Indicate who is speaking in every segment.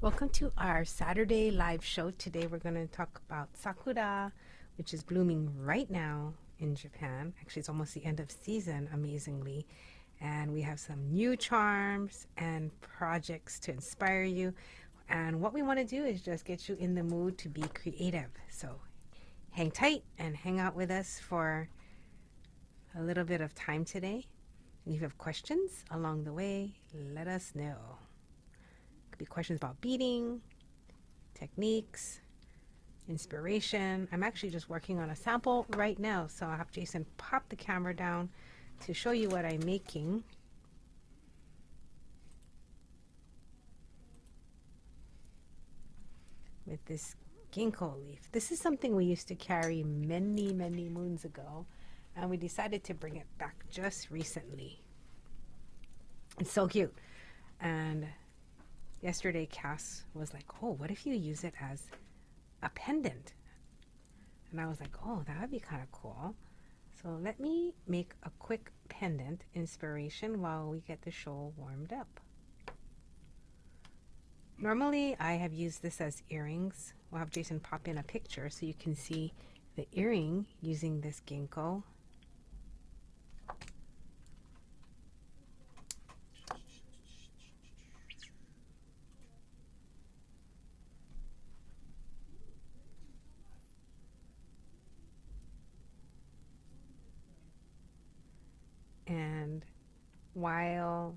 Speaker 1: Welcome to our Saturday live show. Today we're going to talk about Sakura, which is blooming right now in Japan. Actually, it's almost the end of season, amazingly. And we have some new charms and projects to inspire you. And what we want to do is just get you in the mood to be creative. So hang tight and hang out with us for a little bit of time today. If you have questions along the way, let us know. Could be questions about beading, techniques, inspiration. I'm actually just working on a sample right now, so I'll have Jason pop the camera down to show you what I'm making. With this ginkgo leaf. This is something we used to carry many moons ago, and we decided to bring it back just recently. It's so cute. And yesterday, Cass was like, oh, what if you use it as a pendant? And I was like, oh, that would be kind of cool. So let me make a quick pendant inspiration while we get the show warmed up. Normally, I have used this as earrings. We'll have Jason pop in a picture so you can see the earring using this ginkgo. And while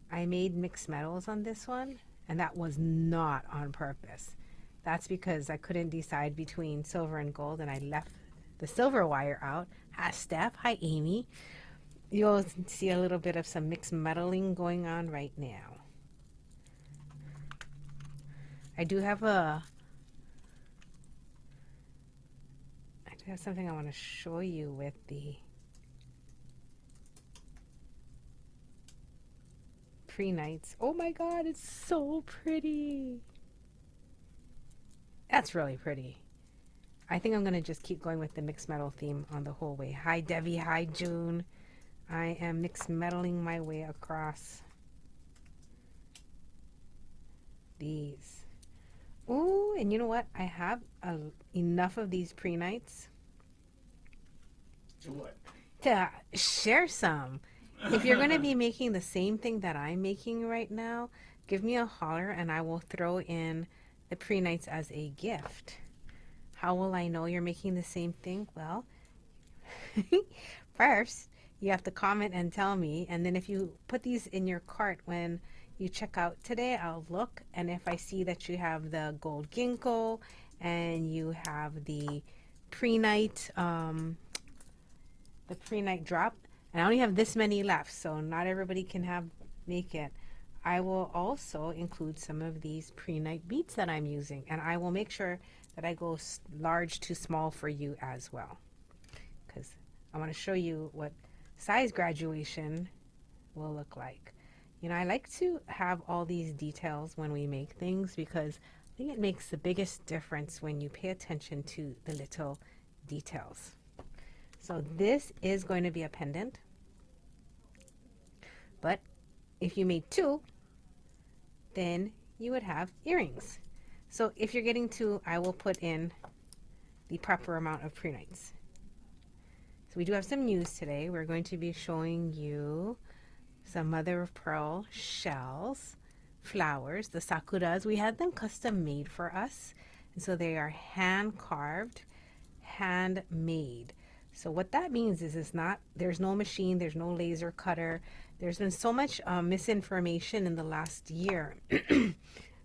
Speaker 1: I made mixed metals on this one, and that was not on purpose. That's because I couldn't decide between silver and gold, and I left the silver wire out. Hi, Steph. Hi, Amy. You'll see a little bit of some mixed metaling going on right now. I do have something I want to show you with the pre-nights. Oh my god, it's so pretty. That's really pretty. I think I'm going to just keep going with the mixed metal theme on the whole way. Hi Debbie, hi June. I am mixed metaling my way across these. Ooh, and you know what? I have enough of these pre-nights.
Speaker 2: To what?
Speaker 1: To share some. If you're going to be making the same thing that I'm making right now, give me a holler and I will throw in the pre-nights as a gift. How will I know you're making the same thing? Well, first you have to comment and tell me, and then if you put these in your cart when you check out today, I'll look, and if I see that you have the gold ginkgo and you have the pre-night drop, and I only have this many left, so not everybody can make it. I will also include some of these pre-night beads that I'm using, and I will make sure that I go large to small for you as well, because I want to show you what size graduation will look like. You know, I like to have all these details when we make things because I think it makes the biggest difference when you pay attention to the little details. So this is going to be a pendant, but if you made two, then you would have earrings. So if you're getting two, I will put in the proper amount of pre-nights. So we do have some news today. We're going to be showing you some mother of pearl shells, flowers, the sakuras. We had them custom made for us, and so they are hand carved, handmade. So what that means is there's no machine, there's no laser cutter. There's been so much misinformation in the last year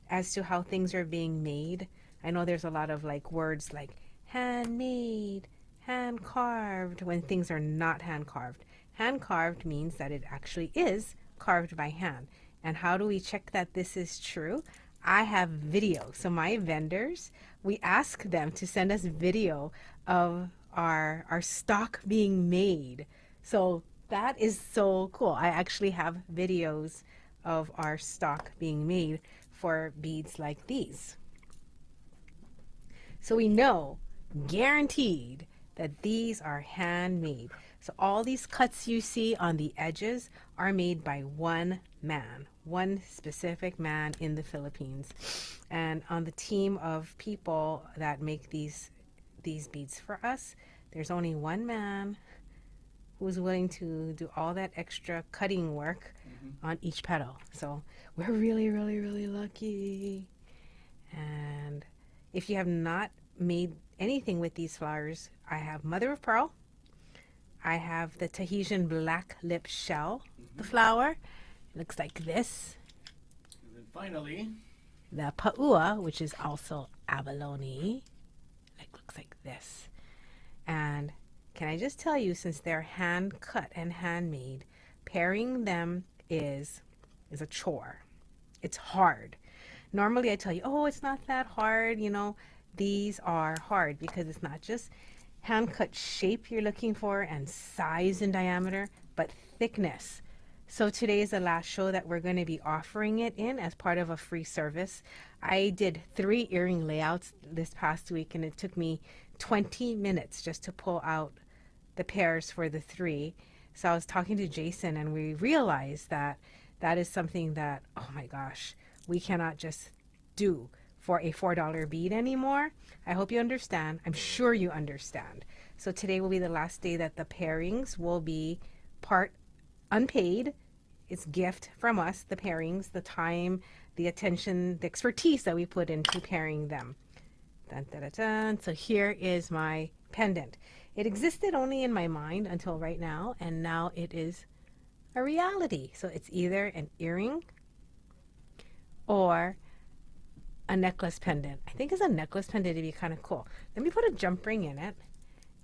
Speaker 1: as to how things are being made. I know there's a lot of words like handmade, hand carved, when things are not hand carved. Hand carved means that it actually is carved by hand. And how do we check that this is true? I have video. So my vendors, we ask them to send us video of our stock being made. So that is so cool. I actually have videos of our stock being made for beads like these. So we know, guaranteed, that these are handmade. So all these cuts you see on the edges are made by one man, one specific man in the Philippines. And on the team of people that make these beads for us, there's only one man who's willing to do all that extra cutting work on each petal. So we're really, really, really lucky. And if you have not made anything with these flowers, I have mother of pearl. I have the Tahitian black lip shell, the flower. It looks like this.
Speaker 2: And then finally,
Speaker 1: The paua, which is also abalone. It looks like this. And can I just tell you, since they're hand cut and handmade, pairing them is a chore. It's hard. Normally I tell you, oh, it's not that hard. You know, these are hard because it's not just hand cut shape you're looking for and size and diameter, but thickness. So today is the last show that we're going to be offering it in as part of a free service. I did 3 earring layouts this past week, and it took me 20 minutes just to pull out the pairs for the 3. So I was talking to Jason, and we realized that that is something that, oh my gosh, we cannot just do for a $4 bead anymore. I hope you understand. I'm sure you understand. So today will be the last day that the pairings will be part unpaid. It's gift from us, the pairings, the time, the attention, the expertise that we put into pairing them. Dun, dun, dun, dun. So here is my pendant. It existed only in my mind until right now, and now it is a reality. So it's either an earring or a necklace pendant. I think as a necklace pendant it'd be kind of cool. Let me put a jump ring in it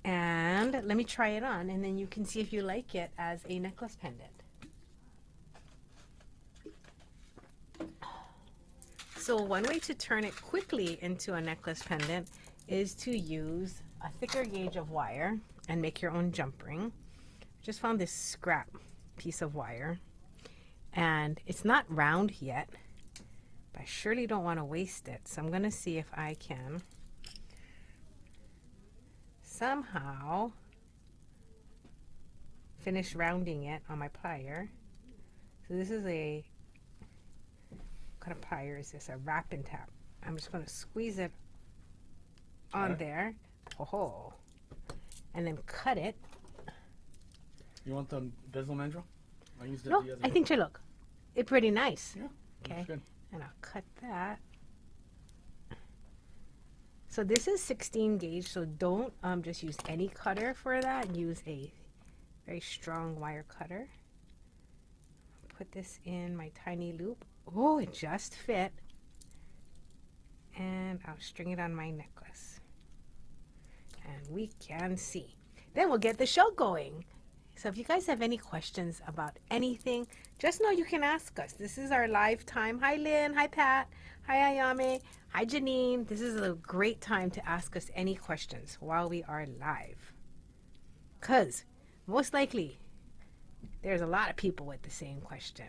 Speaker 1: and let me try it on, and then you can see if you like it as a necklace pendant. So one way to turn it quickly into a necklace pendant is to use a thicker gauge of wire and make your own jump ring. Just found this scrap piece of wire, and it's not round yet, but I surely don't want to waste it. So I'm going to see if I can somehow finish rounding it on my plier. So this is a, what kind of plier is this? A wrap and tap. I'm just going to squeeze it on there. Oh, and then cut it.
Speaker 2: you want the bezel mandrel? I used it
Speaker 1: No,
Speaker 2: the other
Speaker 1: I think you look. It's pretty nice.
Speaker 2: Yeah,
Speaker 1: Okay.
Speaker 2: looks good.
Speaker 1: And I'll cut that. So this is 16 gauge, so don't just use any cutter for that. Use a very strong wire cutter. Put this in my tiny loop. Oh, it just fit. And I'll string it on my necklace. And we can see. Then we'll get the show going. So if you guys have any questions about anything, just know you can ask us. This is our live time. Hi, Lynn. Hi, Pat. Hi, Ayame. Hi, Janine. This is a great time to ask us any questions while we are live. Because most likely, there's a lot of people with the same question.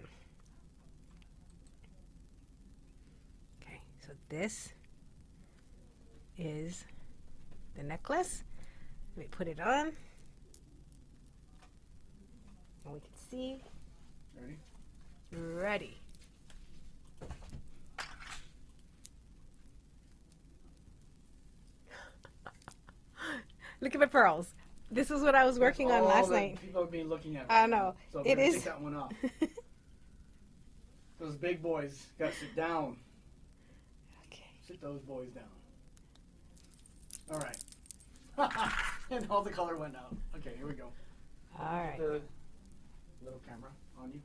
Speaker 1: Okay, so this is the necklace. Let me put it on. And we can see.
Speaker 2: Ready?
Speaker 1: Ready. Look at my pearls. This is what I was working on last night.
Speaker 2: People have been looking at.
Speaker 1: I know.
Speaker 2: So
Speaker 1: It is.
Speaker 2: take that one off. Those big boys got to sit down.
Speaker 1: Okay.
Speaker 2: Sit those boys down. All right. And all the color went out. Okay, here we go.
Speaker 1: All right.
Speaker 2: The little camera on you.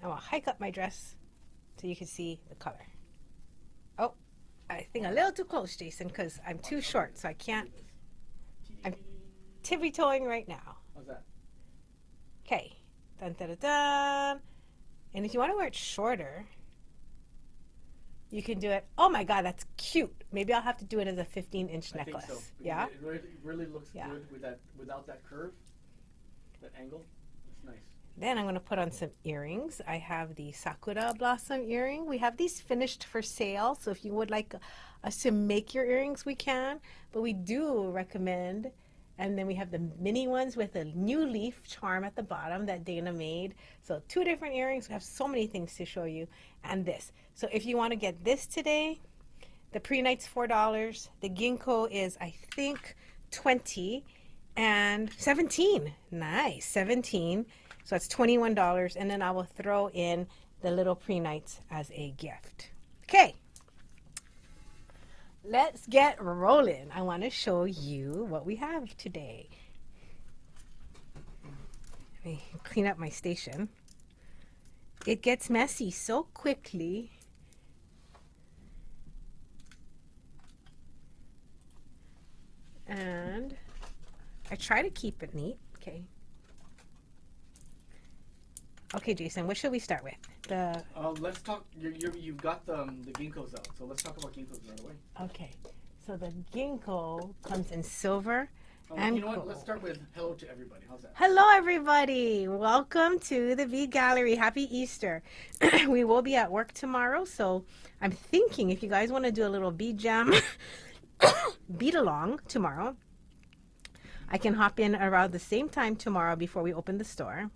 Speaker 1: I'm gonna hike up my dress so you can see the color. Oh, I think a little too close, Jason, because I'm too short, so I can't. I'm tippy-toeing right now.
Speaker 2: How's that?
Speaker 1: Okay. Dun, dun, dun, dun. And if you want to wear it shorter, you can do it. Oh my God, that's cute. Maybe I'll have to do it as a 15-inch
Speaker 2: I
Speaker 1: necklace.
Speaker 2: think so.
Speaker 1: Yeah?
Speaker 2: It really looks
Speaker 1: Yeah.
Speaker 2: good with that, without that curve, that angle. It's nice.
Speaker 1: Then I'm going to put on some earrings. I have the Sakura Blossom earring. We have these finished for sale, so if you would like us to make your earrings, we can. But we do recommend And then we have the mini ones with a new leaf charm at the bottom that Dana made. So 2 different earrings. We have so many things to show you. And this. So if you want to get this today, the pre-night's $4. The ginkgo is, I think, 20 and 17. Nice. 17. So that's $21. And then I will throw in the little pre-nights as a gift. Okay. Let's get rolling. I want to show you what we have today. Let me clean up my station. It gets messy so quickly. And I try to keep it neat. Okay. Okay, Jason, what should we start with?
Speaker 2: Let's talk. You've got the ginkgos out, so let's talk about ginkgos right away.
Speaker 1: Okay, so the ginkgo comes in silver and
Speaker 2: you know what?
Speaker 1: gold.
Speaker 2: Let's start with hello to everybody. How's that?
Speaker 1: Hello, everybody. Welcome to the Bead Gallery. Happy Easter. We will be at work tomorrow, so I'm thinking if you guys want to do a little bead jam, bead along tomorrow, I can hop in around the same time tomorrow before we open the store.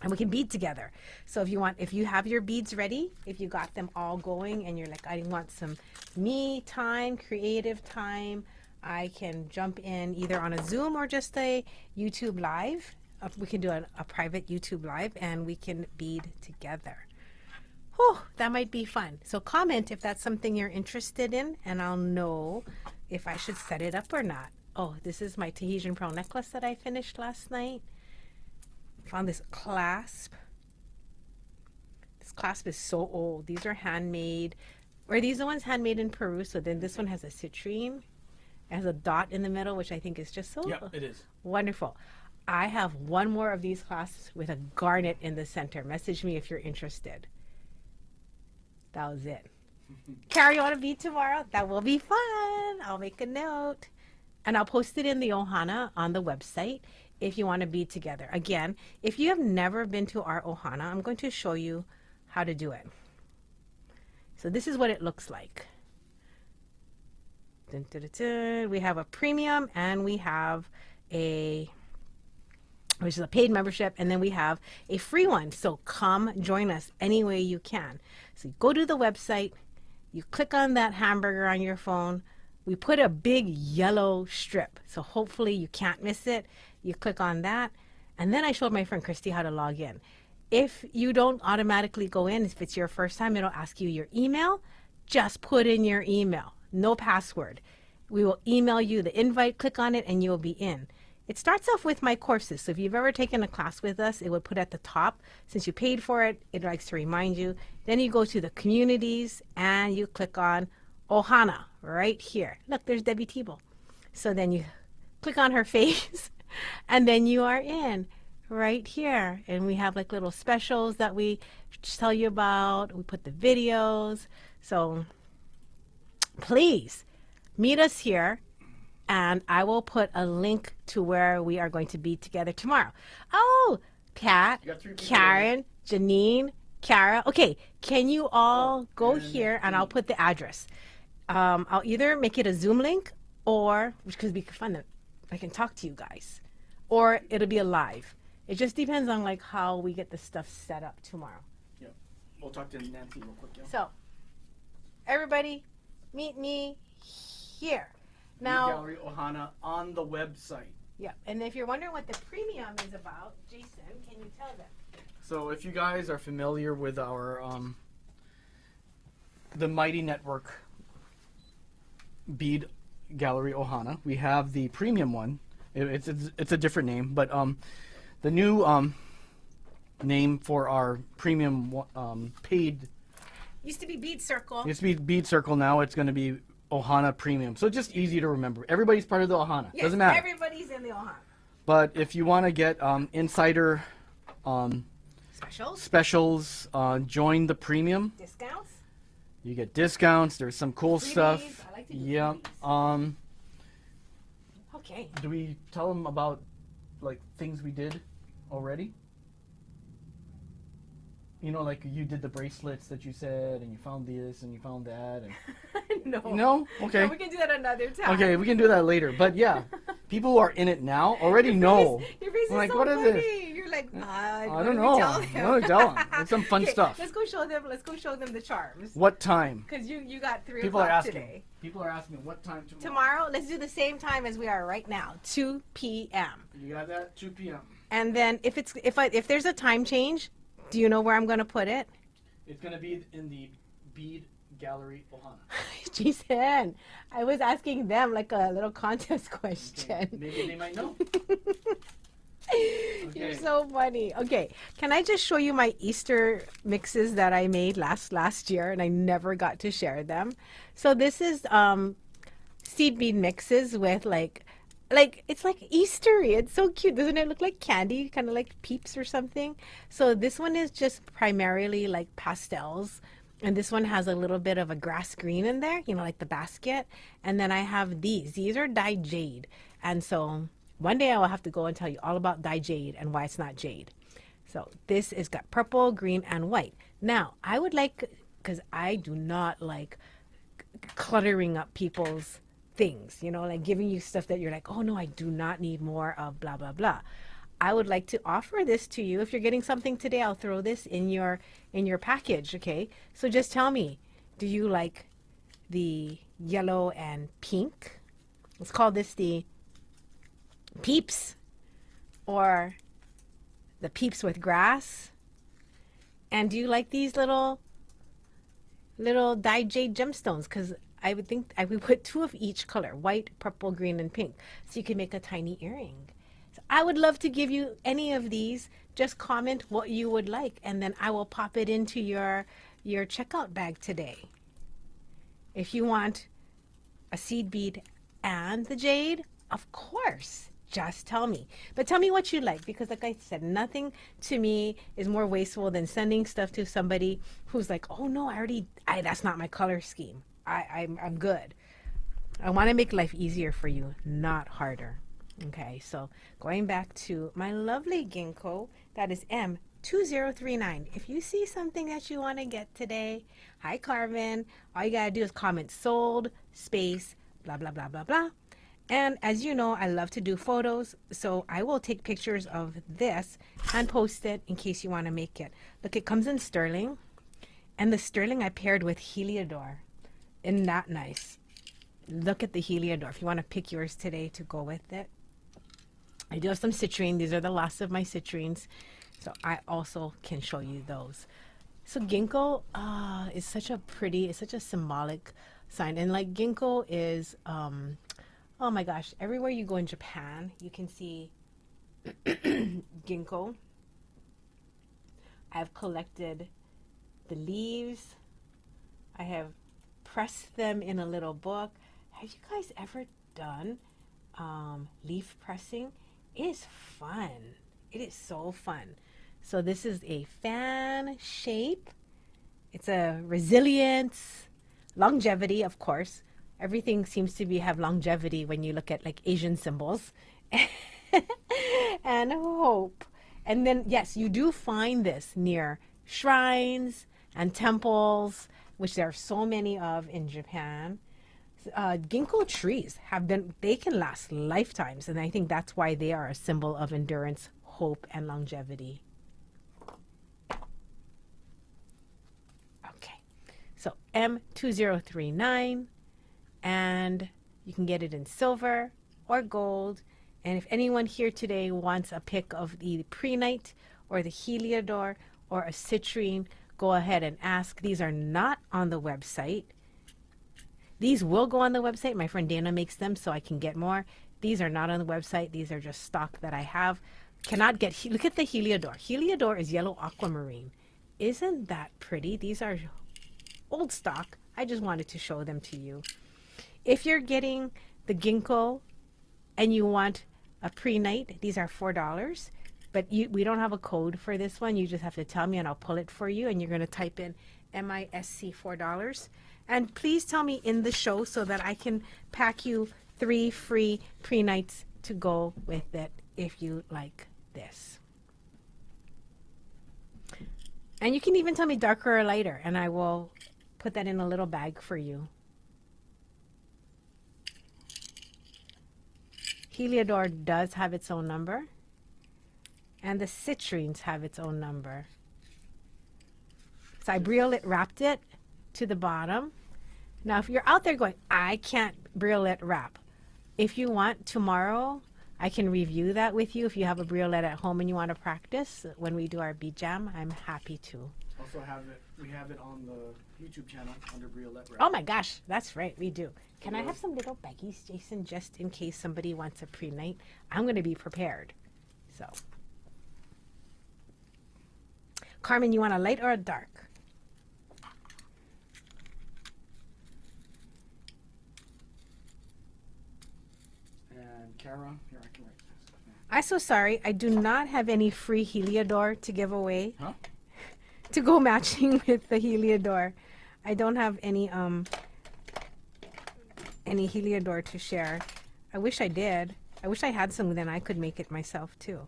Speaker 1: And we can bead together. So if you have your beads ready, if you got them all going and you're like, I want some me time, creative time, I can jump in either on a Zoom or just a YouTube live. We can do a private YouTube live and we can bead together. Whew, that might be fun. So comment if that's something you're interested in and I'll know if I should set it up or not. Oh, this is my Tahitian pearl necklace that I finished last night. Found this clasp. This clasp is so old. These are handmade. Or these are the ones handmade in Peru. So then this one has a citrine. It has a dot in the middle, which I think is just so
Speaker 2: Yeah, it is.
Speaker 1: wonderful. I have one more of these clasps with a garnet in the center. Message me if you're interested. That was it. Carrie, you want to be tomorrow? That will be fun. I'll make a note. And I'll post it in the ohana on the website if you want to be together. Again, if you have never been to our ohana, I'm going to show you how to do it. So this is what it looks like. Dun, dun, dun, dun. We have a premium and we have which is a paid membership, and then we have a free one. So come join us any way you can. So you go to the website, you click on that hamburger on your phone. We put a big yellow strip, so hopefully you can't miss it. You click on that, and then I showed my friend Christy how to log in. If you don't automatically go in, if it's your first time, it'll ask you your email. Just put in your email, no password. We will email you the invite, click on it, and you'll be in. It starts off with my courses, so if you've ever taken a class with us, it would put at the top. Since you paid for it, it likes to remind you. Then you go to the communities, and you click on Ohana right here. Look, there's Debbie Tebow. So then you click on her face, and then you are in right here. And we have like little specials that we tell you about. We put the videos. So please meet us here. And I will put a link to where we are going to be together tomorrow. Oh, Pat, Karen, Janine, Kara. Okay, can you all go here and I'll put the address. I'll either make it a Zoom link or, which could be fun, that I can talk to you guys, or it'll be a live. It just depends on like how we get the stuff set up tomorrow.
Speaker 2: Yeah, we'll talk to Nancy real quick. Yeah.
Speaker 1: So, everybody, meet me here. Now,
Speaker 2: Gallery Ohana on the website.
Speaker 1: Yeah, and if you're wondering what the premium is about, Jason, can you tell them?
Speaker 2: So if you guys are familiar with our the Mighty Network Bead Gallery Ohana, we have the premium one. It's a different name, but the new name for our premium paid
Speaker 1: Used to be Bead Circle.
Speaker 2: used to be Bead Circle. Now it's going to be Ohana Premium. So it's just easy to remember. Everybody's part of the Ohana.
Speaker 1: Yes,
Speaker 2: Doesn't matter.
Speaker 1: Everybody's in the Ohana.
Speaker 2: But if you want to get insider specials, join the premium.
Speaker 1: Discounts.
Speaker 2: You get discounts. There's some cool
Speaker 1: Freebies.
Speaker 2: stuff.
Speaker 1: I like to do
Speaker 2: Yeah.
Speaker 1: freebies. Okay.
Speaker 2: Do we tell them about like things we did already? You know, like you did the bracelets that you said, and you found this, and you found that, and
Speaker 1: No.
Speaker 2: no, okay,
Speaker 1: No, we can do that another time.
Speaker 2: okay, we can do that later. But yeah, people who are in it now already know.
Speaker 1: Your face
Speaker 2: I'm
Speaker 1: is
Speaker 2: like,
Speaker 1: so
Speaker 2: what is
Speaker 1: funny.
Speaker 2: this?
Speaker 1: You're like,
Speaker 2: I
Speaker 1: what
Speaker 2: don't
Speaker 1: do
Speaker 2: know.
Speaker 1: we tell
Speaker 2: I
Speaker 1: them?
Speaker 2: don't tell them. It's some fun
Speaker 1: Okay,
Speaker 2: stuff.
Speaker 1: Let's go show them. Let's go show them the charms.
Speaker 2: What time?
Speaker 1: Because you got 3
Speaker 2: People are
Speaker 1: o'clock
Speaker 2: asking.
Speaker 1: today.
Speaker 2: People are asking what time tomorrow.
Speaker 1: Tomorrow, let's do the same time as we are right now, 2 p.m.
Speaker 2: You got that? 2 p.m.
Speaker 1: And then if there's a time change, do you know where I'm gonna put it?
Speaker 2: It's gonna be in the Bead Gallery, Ohana.
Speaker 1: Jason, I was asking them like a little contest question.
Speaker 2: Okay. Maybe they might know.
Speaker 1: You're
Speaker 2: Okay.
Speaker 1: so funny. Okay, can I just show you my Easter mixes that I made last year and I never got to share them? So this is seed bead mixes with like it's like Eastery. It's so cute. Doesn't it look like candy? Kind of like Peeps or something. So this one is just primarily like pastels. And this one has a little bit of a grass green in there, you know, like the basket. And then I have these. These are dyed jade. And so one day I will have to go and tell you all about dyed jade and why it's not jade. So this is got purple, green, and white. Now, I would like, because I do not like cluttering up people's things, you know, like giving you stuff that you're like, oh no, I do not need more of blah, blah, blah. I would like to offer this to you. If you're getting something today, I'll throw this in your package, okay? So just tell me, do you like the yellow and pink? Let's call this the Peeps, or the Peeps with grass. And do you like these little dyed jade gemstones? Because I would think I would put 2 of each color, white, purple, green, and pink, so you can make a tiny earring. So I would love to give you any of these. Just comment what you would like, and then I will pop it into your checkout bag today. If you want a seed bead and the jade, of course, just tell me. But tell me what you like, because like I said, nothing to me is more wasteful than sending stuff to somebody who's like, oh no, that's not my color scheme. I'm good. I want to make life easier for you, not harder. Okay, so going back to my lovely ginkgo, that is M2039. If you see something that you want to get today, hi Carmen, all you gotta do is comment sold, space, blah, blah, blah, blah, blah. And as you know, I love to do photos, so I will take pictures of this and post it in case you want to make it. Look, it comes in sterling, and the sterling I paired with Heliodor. Isn't that nice? Look at the Heliodor if you want to pick yours today to go with it. I do have some citrine. These are the last of my citrines, so I also can show you those. So ginkgo is such a pretty, it's such a symbolic sign. And like ginkgo is, oh my gosh, everywhere you go in Japan, you can see ginkgo. I've collected the leaves. I have pressed them in a little book. Have you guys ever done leaf pressing? It is fun. It is so fun. So this is a fan shape. It's a resilience, longevity, of course. Everything seems to have longevity when you look at like Asian symbols. And hope. And then, yes, you do find this near shrines and temples, which there are so many of in Japan. Ginkgo trees they can last lifetimes, and I think that's why they are a symbol of endurance, hope, and longevity. Okay, so M2039, and you can get it in silver or gold. And if anyone here today wants a pic of the prehnite or the Heliodor or a citrine, go ahead and ask. These are not on the website. These will go on the website. My friend Dana makes them so I can get more. These are not on the website. These are just stock that I have. Cannot get. Look at the Heliodor. Heliodor is yellow aquamarine. Isn't that pretty? These are old stock. I just wanted to show them to you. If you're getting the ginkgo and you want a prehnite, these are $4. But we don't have a code for this one. You just have to tell me and I'll pull it for you. And you're going to type in MISC $4. And please tell me in the show so that I can pack you 3 free prehnites to go with it if you like this. And you can even tell me darker or lighter, and I will put that in a little bag for you. Heliodor does have its own number. And the citrines have its own number. So I briolet wrapped it to the bottom. Now, if you're out there going, I can't briolet wrap. If you want, tomorrow, I can review that with you. If you have a briolet at home and you want to practice when we do our bead jam, I'm happy to.
Speaker 2: Also we have it on the YouTube channel under briolet wrap.
Speaker 1: Oh my gosh, that's right, we do. Can I have some little baggies, Jason, just in case somebody wants a pre-night? I'm going to be prepared. So, Carmen, you want a light or a dark?
Speaker 2: And Kara, here I can write this.
Speaker 1: I'm so sorry. I do not have any free Heliodor to give away.
Speaker 2: Huh?
Speaker 1: To go matching with the Heliodor. I don't have any Heliodor to share. I wish I did. I wish I had some, then I could make it myself too.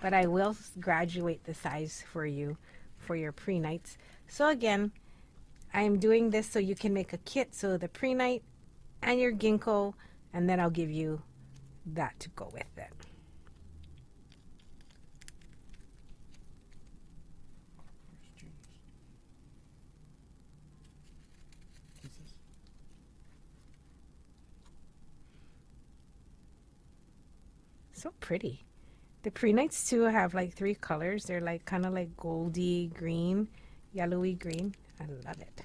Speaker 1: But I will graduate the size for you for your pre-nights. So again, I am doing this so you can make a kit. So the pre-night and your ginkgo, and then I'll give you that to go with it. So pretty. The pre-nights too have like 3 colors. They're like kind of like goldy green, yellowy green. I love it.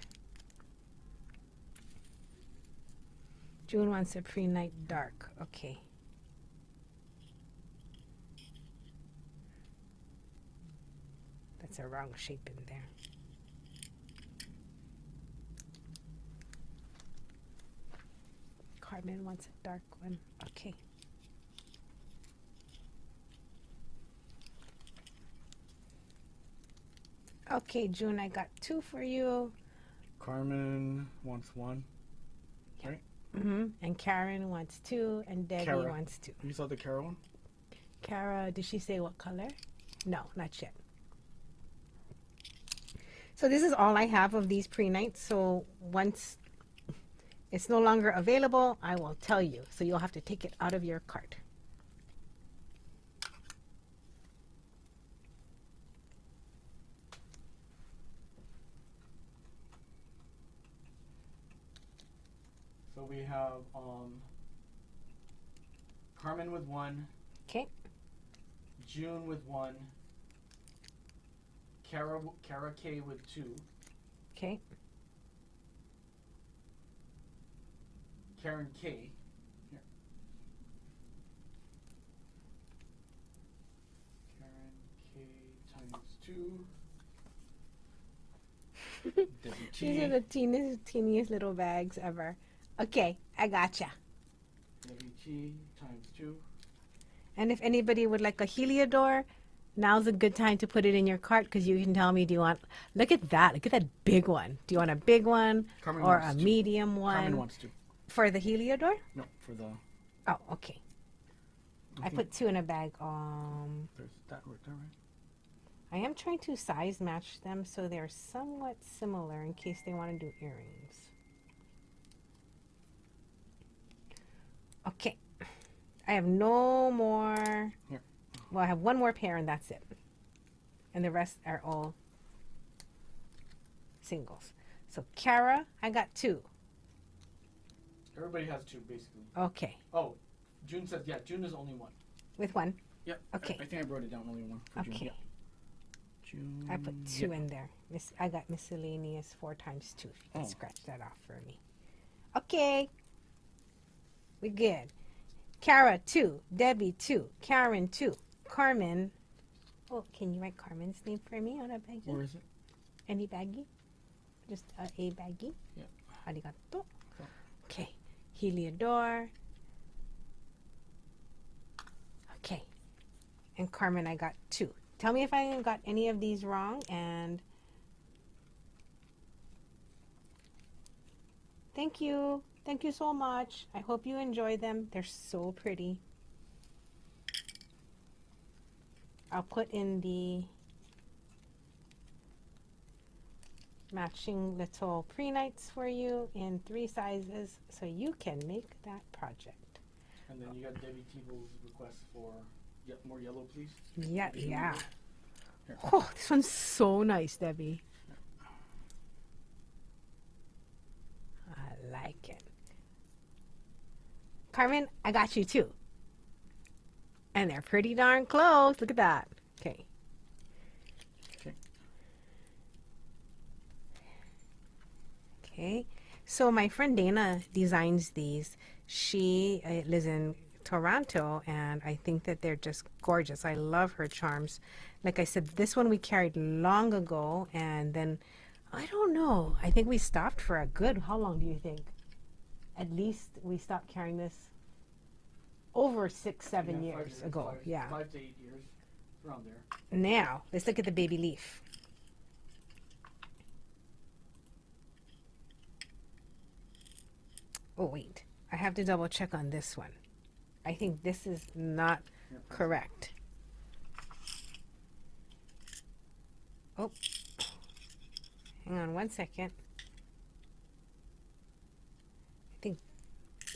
Speaker 1: June wants a pre-night dark. Okay. That's a wrong shape in there. Carmen wants a dark one. Okay. Okay, June, I got 2 for you.
Speaker 2: Carmen wants 1. Right?
Speaker 1: And Karen wants 2, and Debbie
Speaker 2: Kara.
Speaker 1: wants 2.
Speaker 2: You saw the Kara one?
Speaker 1: Kara, did she say what color? No, not yet. So this is all I have of these pre-nights. So once it's no longer available, I will tell you. So you'll have to take it out of your cart.
Speaker 2: So we have Carmen with 1.
Speaker 1: Okay.
Speaker 2: June with 1. Kara K with 2.
Speaker 1: Okay.
Speaker 2: Karen K. Here. Karen K times 2. Debbie T.
Speaker 1: These are the teeniest little bags ever. Okay, I gotcha.
Speaker 2: Debbie T times 2.
Speaker 1: And if anybody would like a Heliodor, now's a good time to put it in your cart because you can tell me, do you want, look at that big one. Do you want a big one
Speaker 2: Carmen
Speaker 1: or
Speaker 2: wants
Speaker 1: a
Speaker 2: 2.
Speaker 1: medium one?
Speaker 2: Carmen wants 2.
Speaker 1: For the Heliodor?
Speaker 2: No, for the...
Speaker 1: Oh, okay. I put 2 in a bag.
Speaker 2: There's that right there, right?
Speaker 1: I am trying to size match them so they're somewhat similar in case they want to do earrings. Okay. I have no more.
Speaker 2: Here.
Speaker 1: Well, I have 1 more pair and that's it. And the rest are all singles. So Kara, I got 2.
Speaker 2: Everybody has 2, basically.
Speaker 1: Okay.
Speaker 2: Oh, June said, yeah, June is only 1.
Speaker 1: With 1?
Speaker 2: Yep.
Speaker 1: Okay.
Speaker 2: I think I wrote it down, only 1 for June.
Speaker 1: Okay.
Speaker 2: Yeah. June.
Speaker 1: I put 2 in there. I got miscellaneous 4 times 2. If you can
Speaker 2: Oh.
Speaker 1: scratch that off for me. Okay. We good. Kara, 2. Debbie, 2. Karen, 2. Carmen. Oh, can you write Carmen's name for me on a baggie?
Speaker 2: Where is it?
Speaker 1: Any baggie? Just a baggie?
Speaker 2: Yep.
Speaker 1: Arigato. Okay. Heliodor. Okay. And Carmen, I got 2. Tell me if I got any of these wrong. And thank you. Thank you so much. I hope you enjoy them. They're so pretty. I'll put in the matching little pre-nights for you in 3 sizes so you can make that project.
Speaker 2: And then you got Debbie Tebow's request for more yellow, please.
Speaker 1: Yeah, yeah.
Speaker 2: Here.
Speaker 1: Oh, this one's so nice, Debbie. I like it. Carmen, I got you too. And they're pretty darn close. Look at that. Okay.
Speaker 2: Okay.
Speaker 1: Okay. So my friend Dana designs these. She lives in Toronto, and I think that they're just gorgeous. I love her charms. Like I said, this one we carried long ago, and then I don't know. I think we stopped for a good, how long do you think? At least we stopped carrying this over 6-7 years ago. Yeah.
Speaker 2: 5 to 8 years, around there.
Speaker 1: Now, let's look at the baby leaf. Oh, wait. I have to double check on this one. I think this is not correct. Oh. Hang on 1 second. I think,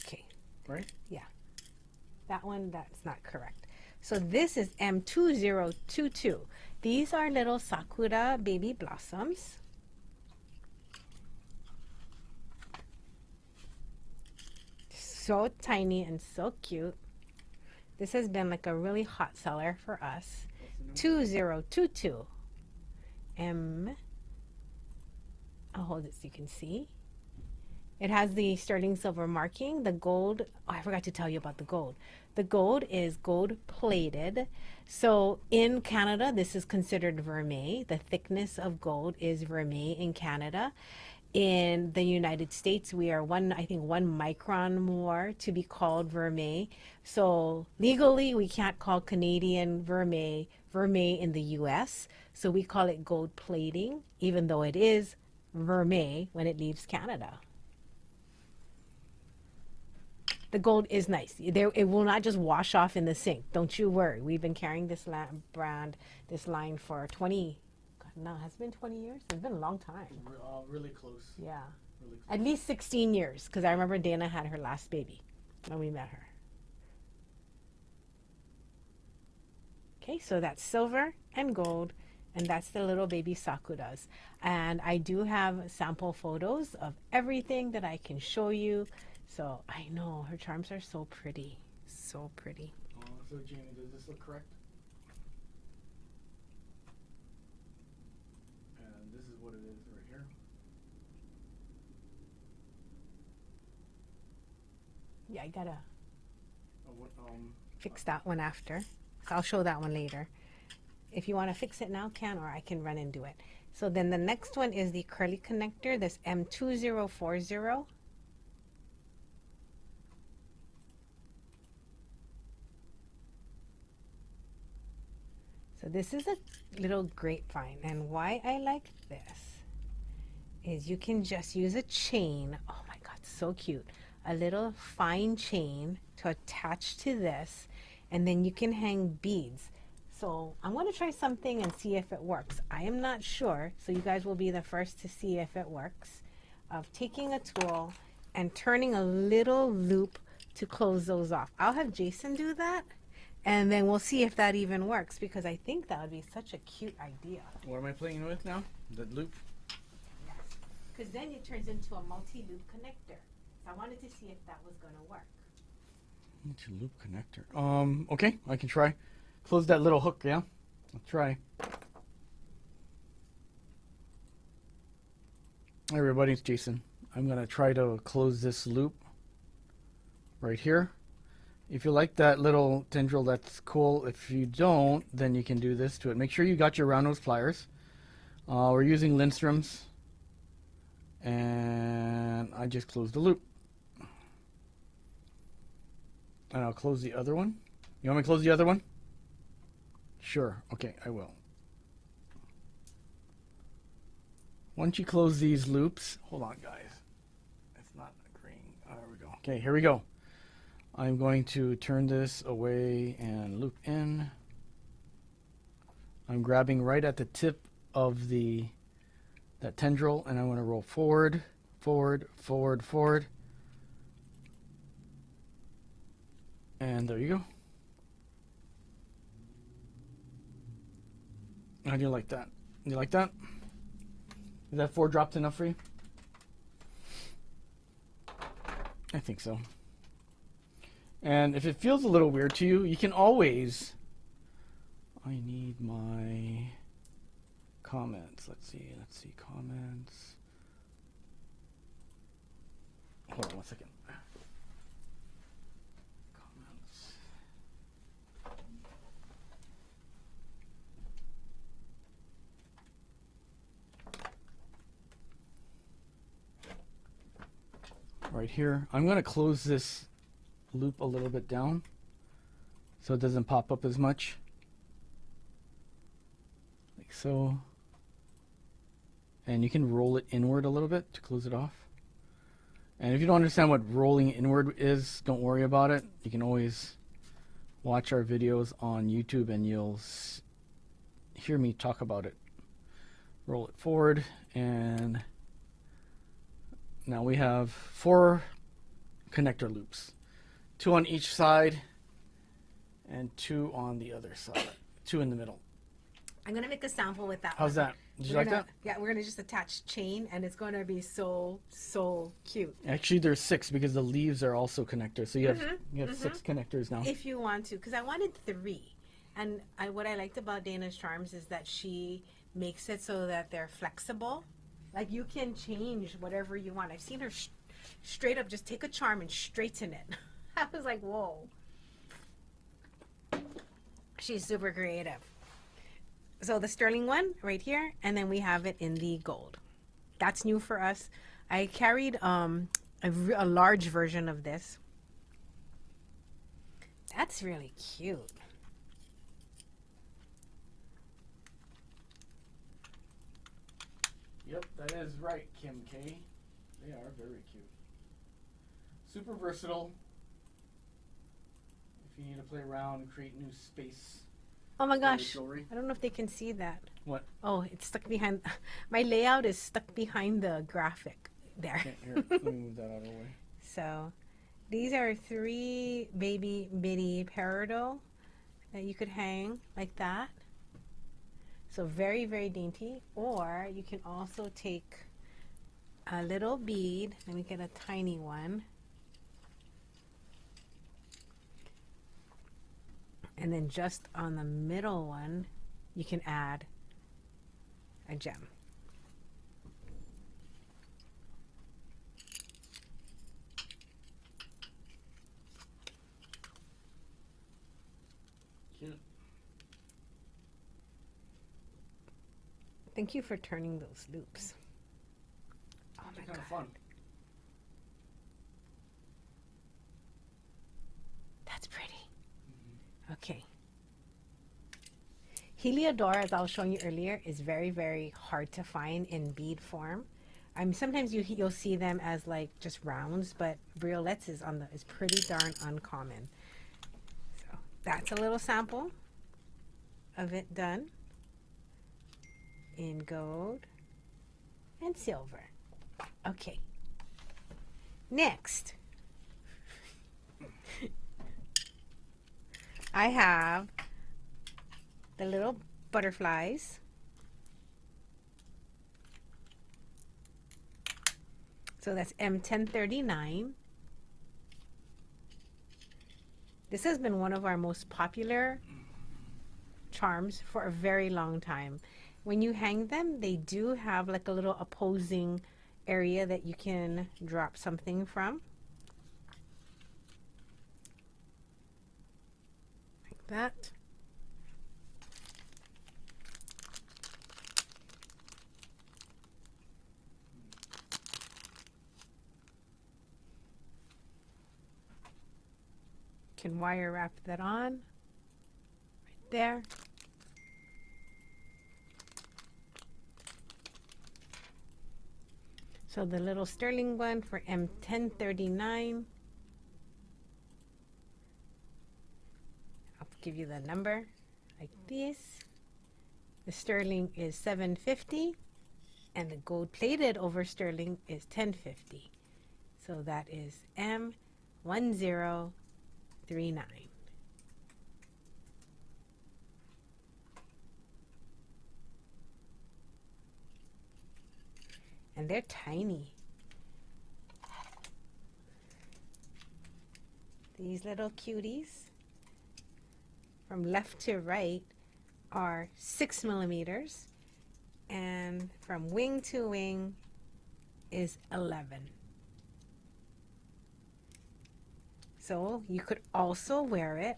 Speaker 1: okay.
Speaker 2: Right?
Speaker 1: Yeah. That one, that's not correct. So this is M2022. These are little Sakura baby blossoms. So tiny and so cute. This has been like a really hot seller for us. 2022. I'll hold it so you can see. It has the sterling silver marking. The gold, oh, I forgot to tell you about the gold. The gold is gold plated. So in Canada, this is considered vermeil. The thickness of gold is vermeil in Canada. In the United States, we are I think 1 micron more to be called vermeil. So legally, we can't call Canadian vermeil in the US. So we call it gold plating, even though it is vermeil when it leaves Canada. The gold is nice. It will not just wash off in the sink. Don't you worry. We've been carrying this this line for 20, God, no, has it been 20 years? It's been a long time.
Speaker 2: Really close.
Speaker 1: Yeah.
Speaker 2: Really close.
Speaker 1: At least 16 years, because I remember Dana had her last baby when we met her. Okay, so that's silver and gold, and that's the little baby Sakuras. And I do have sample photos of everything that I can show you. So I know her charms are so pretty, so pretty.
Speaker 2: So Jamie, does this look correct? And this is what it is right here.
Speaker 1: Yeah, I gotta fix
Speaker 2: fix
Speaker 1: that one after. So I'll show that one later. If you want to fix it now, or I can run and do it. So then the next one is the curly connector, this M2040. So this is a little grapevine, and why I like this is you can just use a chain. Oh my God, so cute. A little fine chain to attach to this, and then you can hang beads. So I'm going to try something and see if it works. I am not sure, so you guys will be the first to see if it works. Of taking a tool and turning a little loop to close those off. I'll have Jason do that. And then we'll see if that even works, because I think that would be such a cute idea.
Speaker 2: What am I playing with now? The loop?
Speaker 1: Yes. Because then it turns into a multi-loop connector. So I wanted to see if that was going to work.
Speaker 2: Multi-loop connector. Okay, I can try. Close that little hook, yeah? I'll try. Hi everybody, it's Jason. I'm going to try to close this loop right here. If you like that little tendril, that's cool. If you don't, then you can do this to it. Make sure you got your round nose pliers. We're using Lindstrom's. And I just closed the loop. And I'll close the other one. You want me to close the other one? Sure. Okay, I will. Once you close these loops, hold on guys. It's not agreeing. There we go. Okay, here we go. I'm going to turn this away and loop in. I'm grabbing right at the tip of the that tendril, and I want to roll forward, forward, forward, forward. And there you go. How do you like that? You like that? Is that 4 drops enough for you? I think so. And if it feels a little weird to you, you can always... I need my comments. Let's see, comments. Hold on one second. Comments. Right here. I'm going to close this loop a little bit down so it doesn't pop up as much. Like so. And you can roll it inward a little bit to close it off. And if you don't understand what rolling inward is, don't worry about it. You can always watch our videos on YouTube and you'll hear me talk about it. Roll it forward, and now we have 4 connector loops. 2 on each side and 2 on the other side. 2 in the middle.
Speaker 1: I'm going to make a sample with that
Speaker 2: How's
Speaker 1: one.
Speaker 2: that? Did you like that?
Speaker 1: Yeah, we're going to just attach chain, and it's going to be so cute.
Speaker 2: Actually, there's 6 because the leaves are also connectors. So you have 6 connectors now.
Speaker 1: If you want to, because I wanted 3. And what I liked about Dana's Charms is that she makes it so that they're flexible. Like, you can change whatever you want. I've seen her straight up just take a charm and straighten it. I was like, whoa. She's super creative. So the sterling one right here, and then we have it in the gold. That's new for us. I carried a large version of this. That's really cute.
Speaker 2: Yep, that is right, Kim K. They are very cute. Super versatile. If you need to play around and create new space.
Speaker 1: Oh my gosh. I don't know if they can see that.
Speaker 2: What?
Speaker 1: Oh, it's stuck behind. My layout is stuck behind the graphic there.
Speaker 2: Okay, here, let me move that out of the way.
Speaker 1: So these are 3 baby mini peridot that you could hang like that. So very, very dainty. Or you can also take a little bead. Let me get a tiny one. And then just on the middle one, you can add a gem.
Speaker 2: Cute.
Speaker 1: Thank you for turning those loops. Oh my
Speaker 2: Kind
Speaker 1: God.
Speaker 2: of fun.
Speaker 1: That's pretty. Okay. Heliodora, as I was showing you earlier, is very, very hard to find in bead form. Sometimes you'll see them as like just rounds, but violettes is pretty darn uncommon. So that's a little sample of it done in gold and silver. Okay. Next, I have the little butterflies. So that's M1039. This has been one of our most popular charms for a very long time. When you hang them, they do have like a little opposing area that you can drop something from. Like that. Can wire wrap that on right there. So the little sterling one for M1039. I'll give you the number like this. The sterling is 750 And the gold plated over sterling is 1050. So that is M1039. And they're tiny. These little cuties from left to right are 6 millimeters, and from wing to wing is 11. So you could also wear it.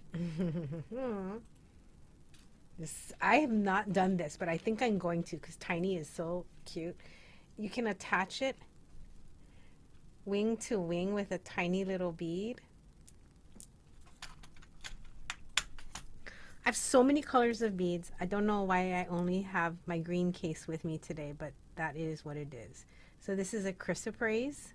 Speaker 1: I have not done this, but I think I'm going to because tiny is so cute. You can attach it wing to wing with a tiny little bead. I have so many colors of beads. I don't know why I only have my green case with me today, but that is what it is. So this is a chrysoprase.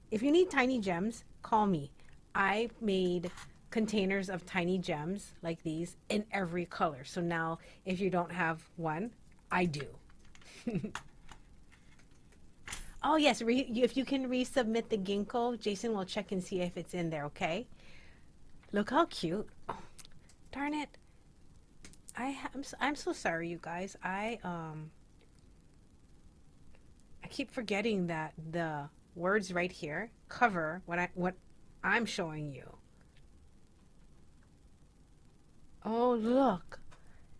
Speaker 1: If you need tiny gems, call me. I made containers of tiny gems like these in every color. So now if you don't have one, I do. Oh yes, if you can resubmit the ginkgo, Jason will check and see if it's in there, okay? Look how cute. Oh, darn it. I'm so sorry, you guys. I keep forgetting that the words right here cover what I'm showing you. Oh, look.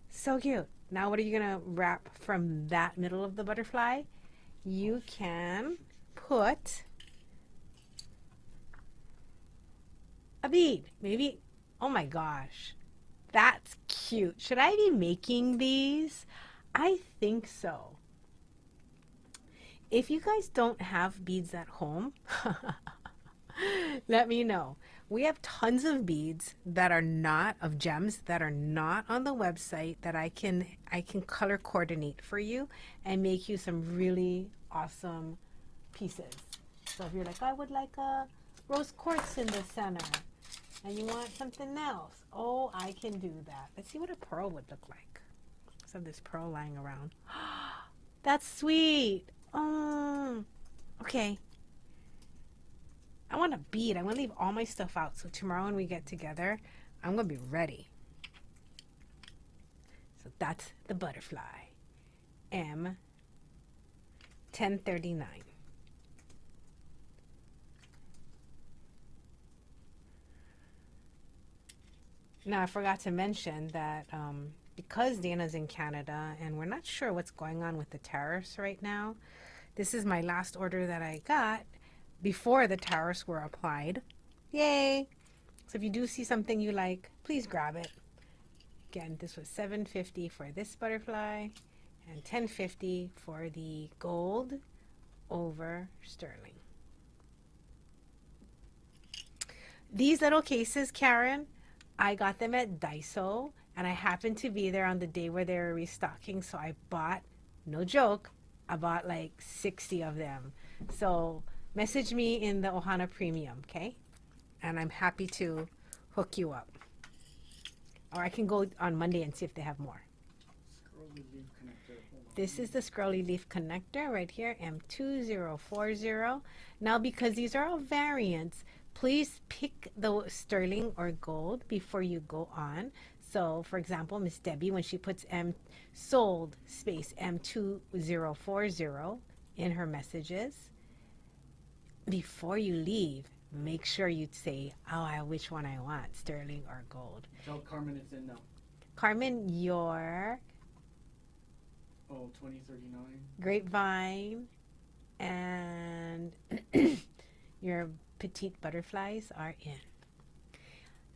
Speaker 1: So cute. Now what are you going to wrap from that middle of the butterfly? You can put a bead. Maybe, oh my gosh. That's cute. Should I be making these? I think so. If you guys don't have beads at home, let me know. We have tons of beads that are not of gems that are not on the website that I can color coordinate for you and make you some really awesome pieces. So if you're like, I would like a rose quartz in the center and you want something else, oh, I can do that. Let's see what a pearl would look like. Let's have this pearl lying around. That's sweet. Oh, okay. I want a bead. I'm going to leave all my stuff out. So tomorrow when we get together, I'm going to be ready. So that's the butterfly. M1039. Now I forgot to mention that because Dana's in Canada and we're not sure what's going on with the tariffs right now, this is my last order that I got before the tariffs were applied. Yay! So if you do see something you like, please grab it. Again, this was $7.50 for this butterfly and $10.50 for the gold over sterling. These little cases, Karen, I got them at Daiso and I happened to be there on the day where they were restocking, so I bought, no joke, I bought like 60 of them. So message me in the Ohana Premium, okay? And I'm happy to hook you up. Or I can go on Monday and see if they have more. This is the scrolly leaf connector right here, M2040. Now, because these are all variants, please pick the sterling or gold before you go on. So, for example, Miss Debbie, when she puts sold space M2040 in her messages, before you leave, make sure you say, which one I want, sterling or gold.
Speaker 2: Tell Carmen it's in now.
Speaker 1: Carmen, your
Speaker 2: 2039
Speaker 1: grapevine and your petite butterflies are in.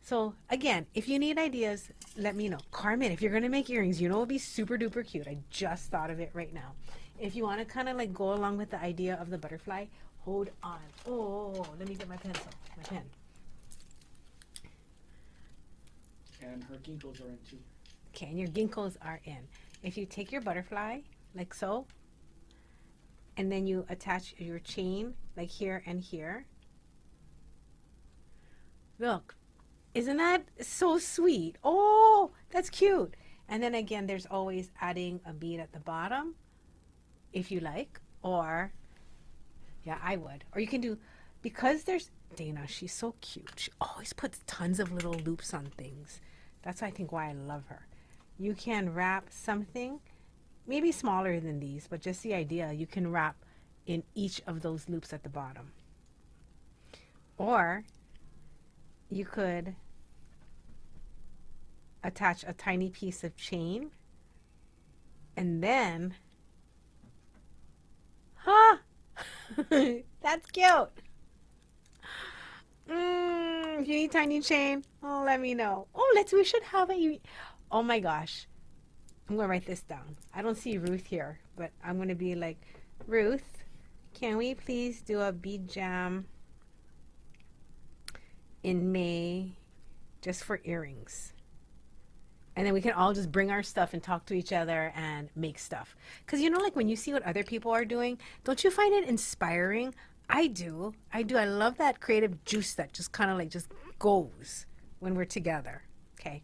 Speaker 1: So again, if you need ideas, let me know. Carmen, if you're going to make earrings, you know it would be super duper cute. I just thought of it right now. If you want to kind of like go along with the idea of the butterfly, hold on. Oh, let me get my pencil, my pen.
Speaker 2: And her ginkgos are in too.
Speaker 1: Okay, and your ginkgos are in. If you take your butterfly, like so, and then you attach your chain, like here and here. Look, isn't that so sweet? Oh, that's cute. And then again, there's always adding a bead at the bottom. if you like, or yeah, I would. Or you can do, because there's Dana, she's so cute. She always puts tons of little loops on things. That's I think why I love her. You can wrap something maybe smaller than these, but just the idea, you can wrap in each of those loops at the bottom. Or you could attach a tiny piece of chain and then, huh? That's cute. If you need tiny chain, oh, let me know. Oh, we should have a, oh my gosh. I'm going to write this down. I don't see Ruth here, but I'm going to be like, Ruth, can we please do a bead jam in May just for earrings? And then we can all just bring our stuff and talk to each other and make stuff. Because you know, like when you see what other people are doing, don't you find it inspiring? I do. I love that creative juice that just kind of like just goes when we're together. Okay.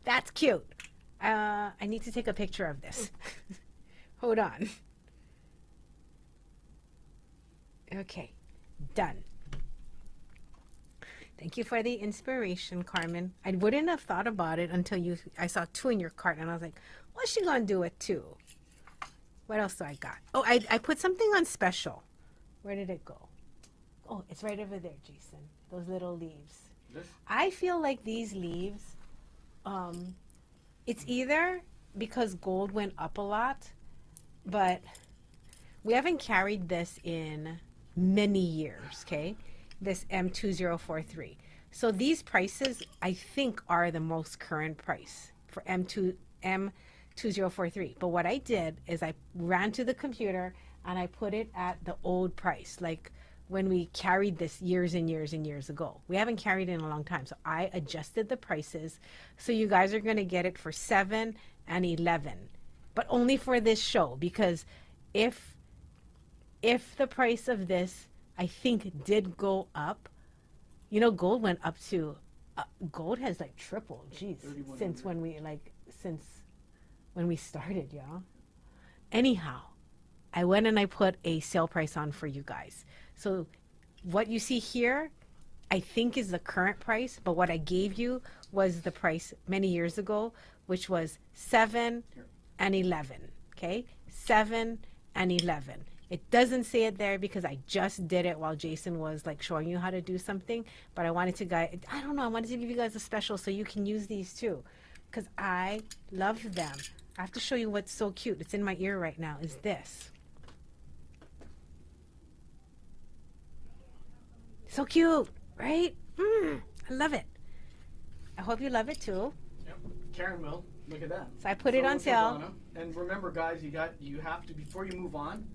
Speaker 1: That's cute. I need to take a picture of this. Hold on. Okay. Done. Thank you for the inspiration, Carmen. I wouldn't have thought about it until I saw 2 in your cart, and I was like, what's she going to do with 2? What else do I got? Oh, I put something on special. Where did it go? Oh, it's right over there, Jason. Those little leaves.
Speaker 2: This?
Speaker 1: I feel like these leaves, it's either because gold went up a lot, but we haven't carried this in many years, okay? This M2043. So these prices, I think, are the most current price for M2043. But what I did is I ran to the computer and I put it at the old price, like when we carried this years and years and years ago. We haven't carried it in a long time. So I adjusted the prices. So you guys are going to get it for $7 and $11, but only for this show, because if the price of this, I think, did go up, you know, gold went up to, gold has like tripled, geez, since when we started, y'all. Anyhow, I went and I put a sale price on for you guys. So what you see here, I think is the current price, but what I gave you was the price many years ago, which was $7 and $11, okay? $7 and $11. It doesn't say it there because I just did it while Jason was like showing you how to do something, but I wanted to I wanted to give you guys a special so you can use these too, because I love them. I have to show you what's so cute. It's in my ear right now, is this. So cute, right? I love it. I hope you love it too.
Speaker 2: Yep. Karen will. Look at that.
Speaker 1: So I put it on sale.
Speaker 2: And remember, guys, you have to, before you move on,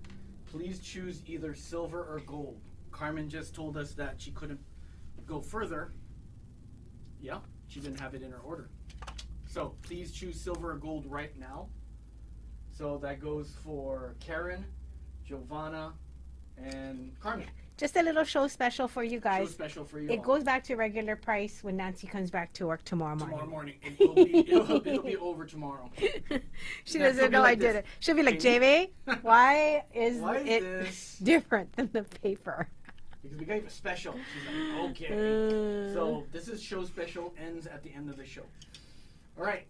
Speaker 2: please choose either silver or gold. Carmen just told us that she couldn't go further. Yeah, she didn't have it in her order. So please choose silver or gold right now. So that goes for Karen, Giovanna, and Carmen.
Speaker 1: Just a little show special for you guys.
Speaker 2: Show special for you.
Speaker 1: It goes back to regular price when Nancy comes back to work tomorrow morning.
Speaker 2: Tomorrow morning. It'll be over tomorrow.
Speaker 1: She doesn't know I did it. She'll be like, Jamie, why is it
Speaker 2: this
Speaker 1: different than the paper?
Speaker 2: Because we gave a special. She's like, okay. So this is show special, ends at the end of the show. All right.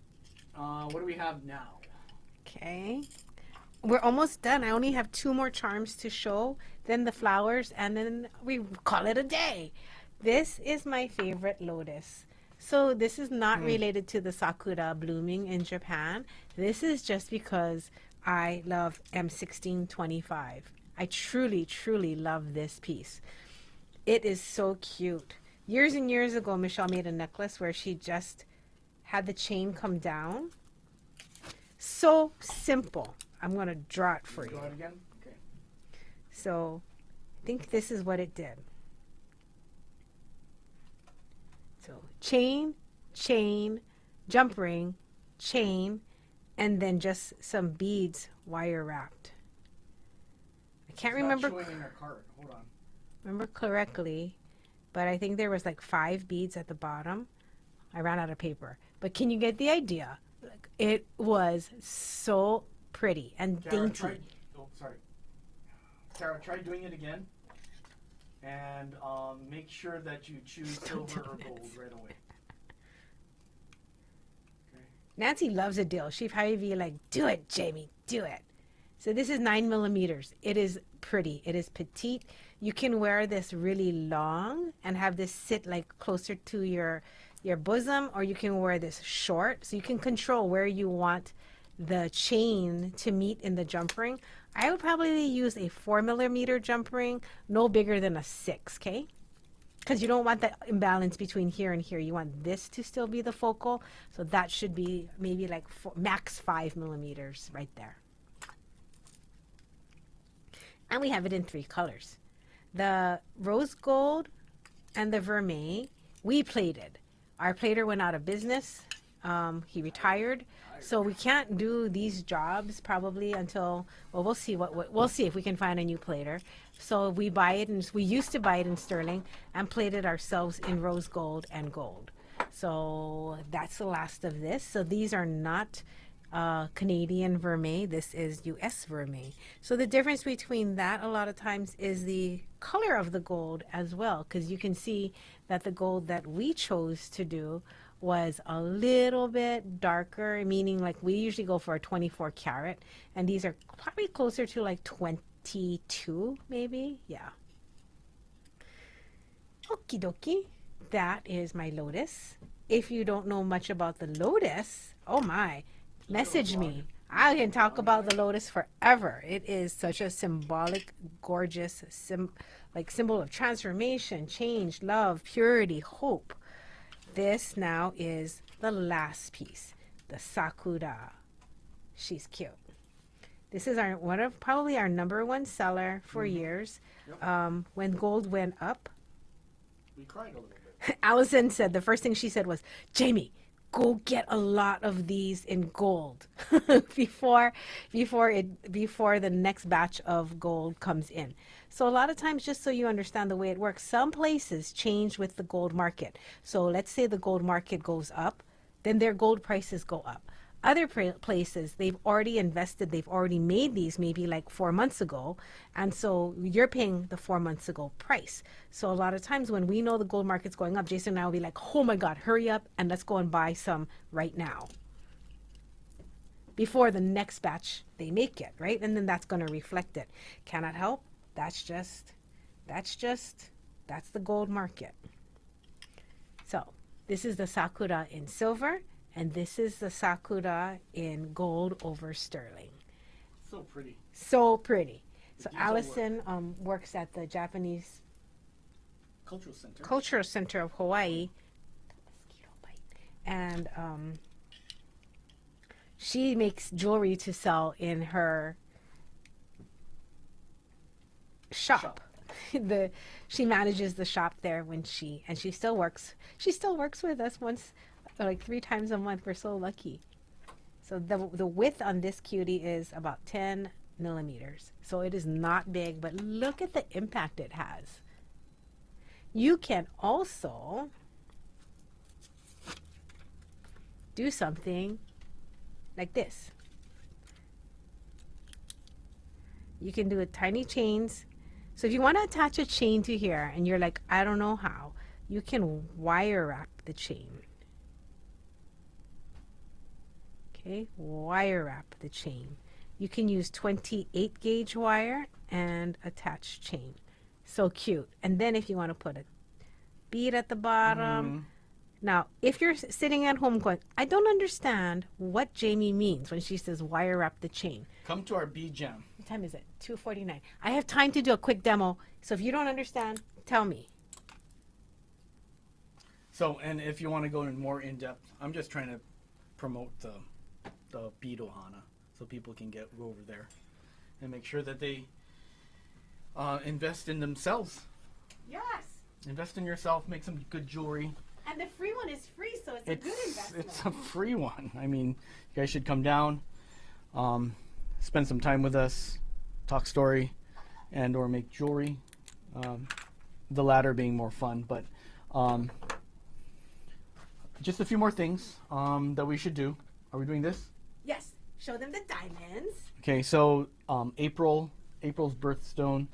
Speaker 2: What do we have now?
Speaker 1: Okay. We're almost done. I only have 2 more charms to show, then the flowers, and then we call it a day. This is my favorite lotus. So this is not related to the sakura blooming in Japan. This is just because I love M1625. I truly, truly love this piece. It is so cute. Years and years ago, Michelle made a necklace where she just had the chain come down. So simple. I'm going to draw it for you.
Speaker 2: Draw it again? Okay.
Speaker 1: So I think this is what it did. So chain, chain, jump ring, chain, and then just some beads wire wrapped. I can't remember.
Speaker 2: Not showing in our cart. Hold on.
Speaker 1: Remember correctly, but I think there was like 5 beads at the bottom. I ran out of paper. But can you get the idea? Like, it was so pretty and
Speaker 2: Sarah,
Speaker 1: dainty.
Speaker 2: Sarah, try doing it again. And make sure that you choose silver or gold right away. Okay.
Speaker 1: Nancy loves a deal. She'd probably be like, do it, Jamie, do it. So this is 9 millimeters. It is pretty. It is petite. You can wear this really long and have this sit like closer to your bosom, or you can wear this short. So you can control where you want the chain to meet in the jump ring. I would probably use a 4 millimeter jump ring, no bigger than a 6, okay? Because you don't want that imbalance between here and here. You want this to still be the focal. So that should be maybe like max 5 millimeters right there. And we have it in 3 colors. The rose gold and the vermeil, we plated. Our plater went out of business. He retired. So we can't do these jobs probably until, well, we'll see we'll see if we can find a new plater. So we buy it, and we used to buy it in sterling and plate it ourselves in rose gold and gold. So that's the last of this. So these are not Canadian vermeil. This is US vermeil. So the difference between that a lot of times is the color of the gold as well, because you can see that the gold that we chose to do was a little bit darker, meaning like we usually go for a 24 karat, and these are probably closer to like 22 maybe. Yeah. Okie dokie. That is my lotus. If you don't know much about the lotus, oh my, message me. I can talk about the lotus forever. It is such a symbolic, gorgeous symbol of transformation, change, love, purity, hope. This now is the last piece, the Sakura. She's cute. This is probably our #1 seller for years.
Speaker 2: Yep.
Speaker 1: When gold went up,
Speaker 2: We cried a little bit.
Speaker 1: Allison said the first thing she said was, Jamie, go get a lot of these in gold before the next batch of gold comes in. So a lot of times, just so you understand the way it works, some places change with the gold market. So let's say the gold market goes up, then their gold prices go up. Other places, they've already invested, they've already made these maybe like 4 months ago, and so you're paying the 4 months ago price. So a lot of times when we know the gold market's going up, Jason and I will be like, oh my God, hurry up and let's go and buy some right now before the next batch they make it, right? And then that's going to reflect it. Cannot help. That's the gold market. So this is the Sakura in silver, and this is the Sakura in gold over sterling.
Speaker 2: So pretty.
Speaker 1: So pretty. So
Speaker 2: Detail
Speaker 1: Allison works at the Japanese
Speaker 2: Cultural Center
Speaker 1: of Hawaii, and she makes jewelry to sell in her shop. She manages the shop there she still works with us like 3 times a month. We're so lucky. So the width on this cutie is about 10 millimeters. So it is not big, but look at the impact it has. You can also do something like this. You can do a tiny chains. So if you want to attach a chain to here and you're like, I don't know how, you can wire wrap the chain. Okay, wire wrap the chain. You can use 28 gauge wire and attach chain. So cute. And then if you want to put a bead at the bottom. Now, if you're sitting at home going, I don't understand what Jamie means when she says wire wrap the chain.
Speaker 2: Come to our Bead Jam.
Speaker 1: What time is it? 2:49. I have time to do a quick demo. So if you don't understand, tell me.
Speaker 2: So, and if you want to go in more in depth, I'm just trying to promote the bead ohana so people can go over there and make sure that they invest in themselves.
Speaker 1: Yes.
Speaker 2: Invest in yourself, make some good jewelry.
Speaker 1: And the free one is free, so it's a good investment.
Speaker 2: It's a free one. I mean, you guys should come down, spend some time with us, talk story, and or make jewelry. The latter being more fun, but just a few more things that we should do. Are we doing this?
Speaker 1: Yes. Show them the diamonds.
Speaker 2: Okay, so April's birthstone.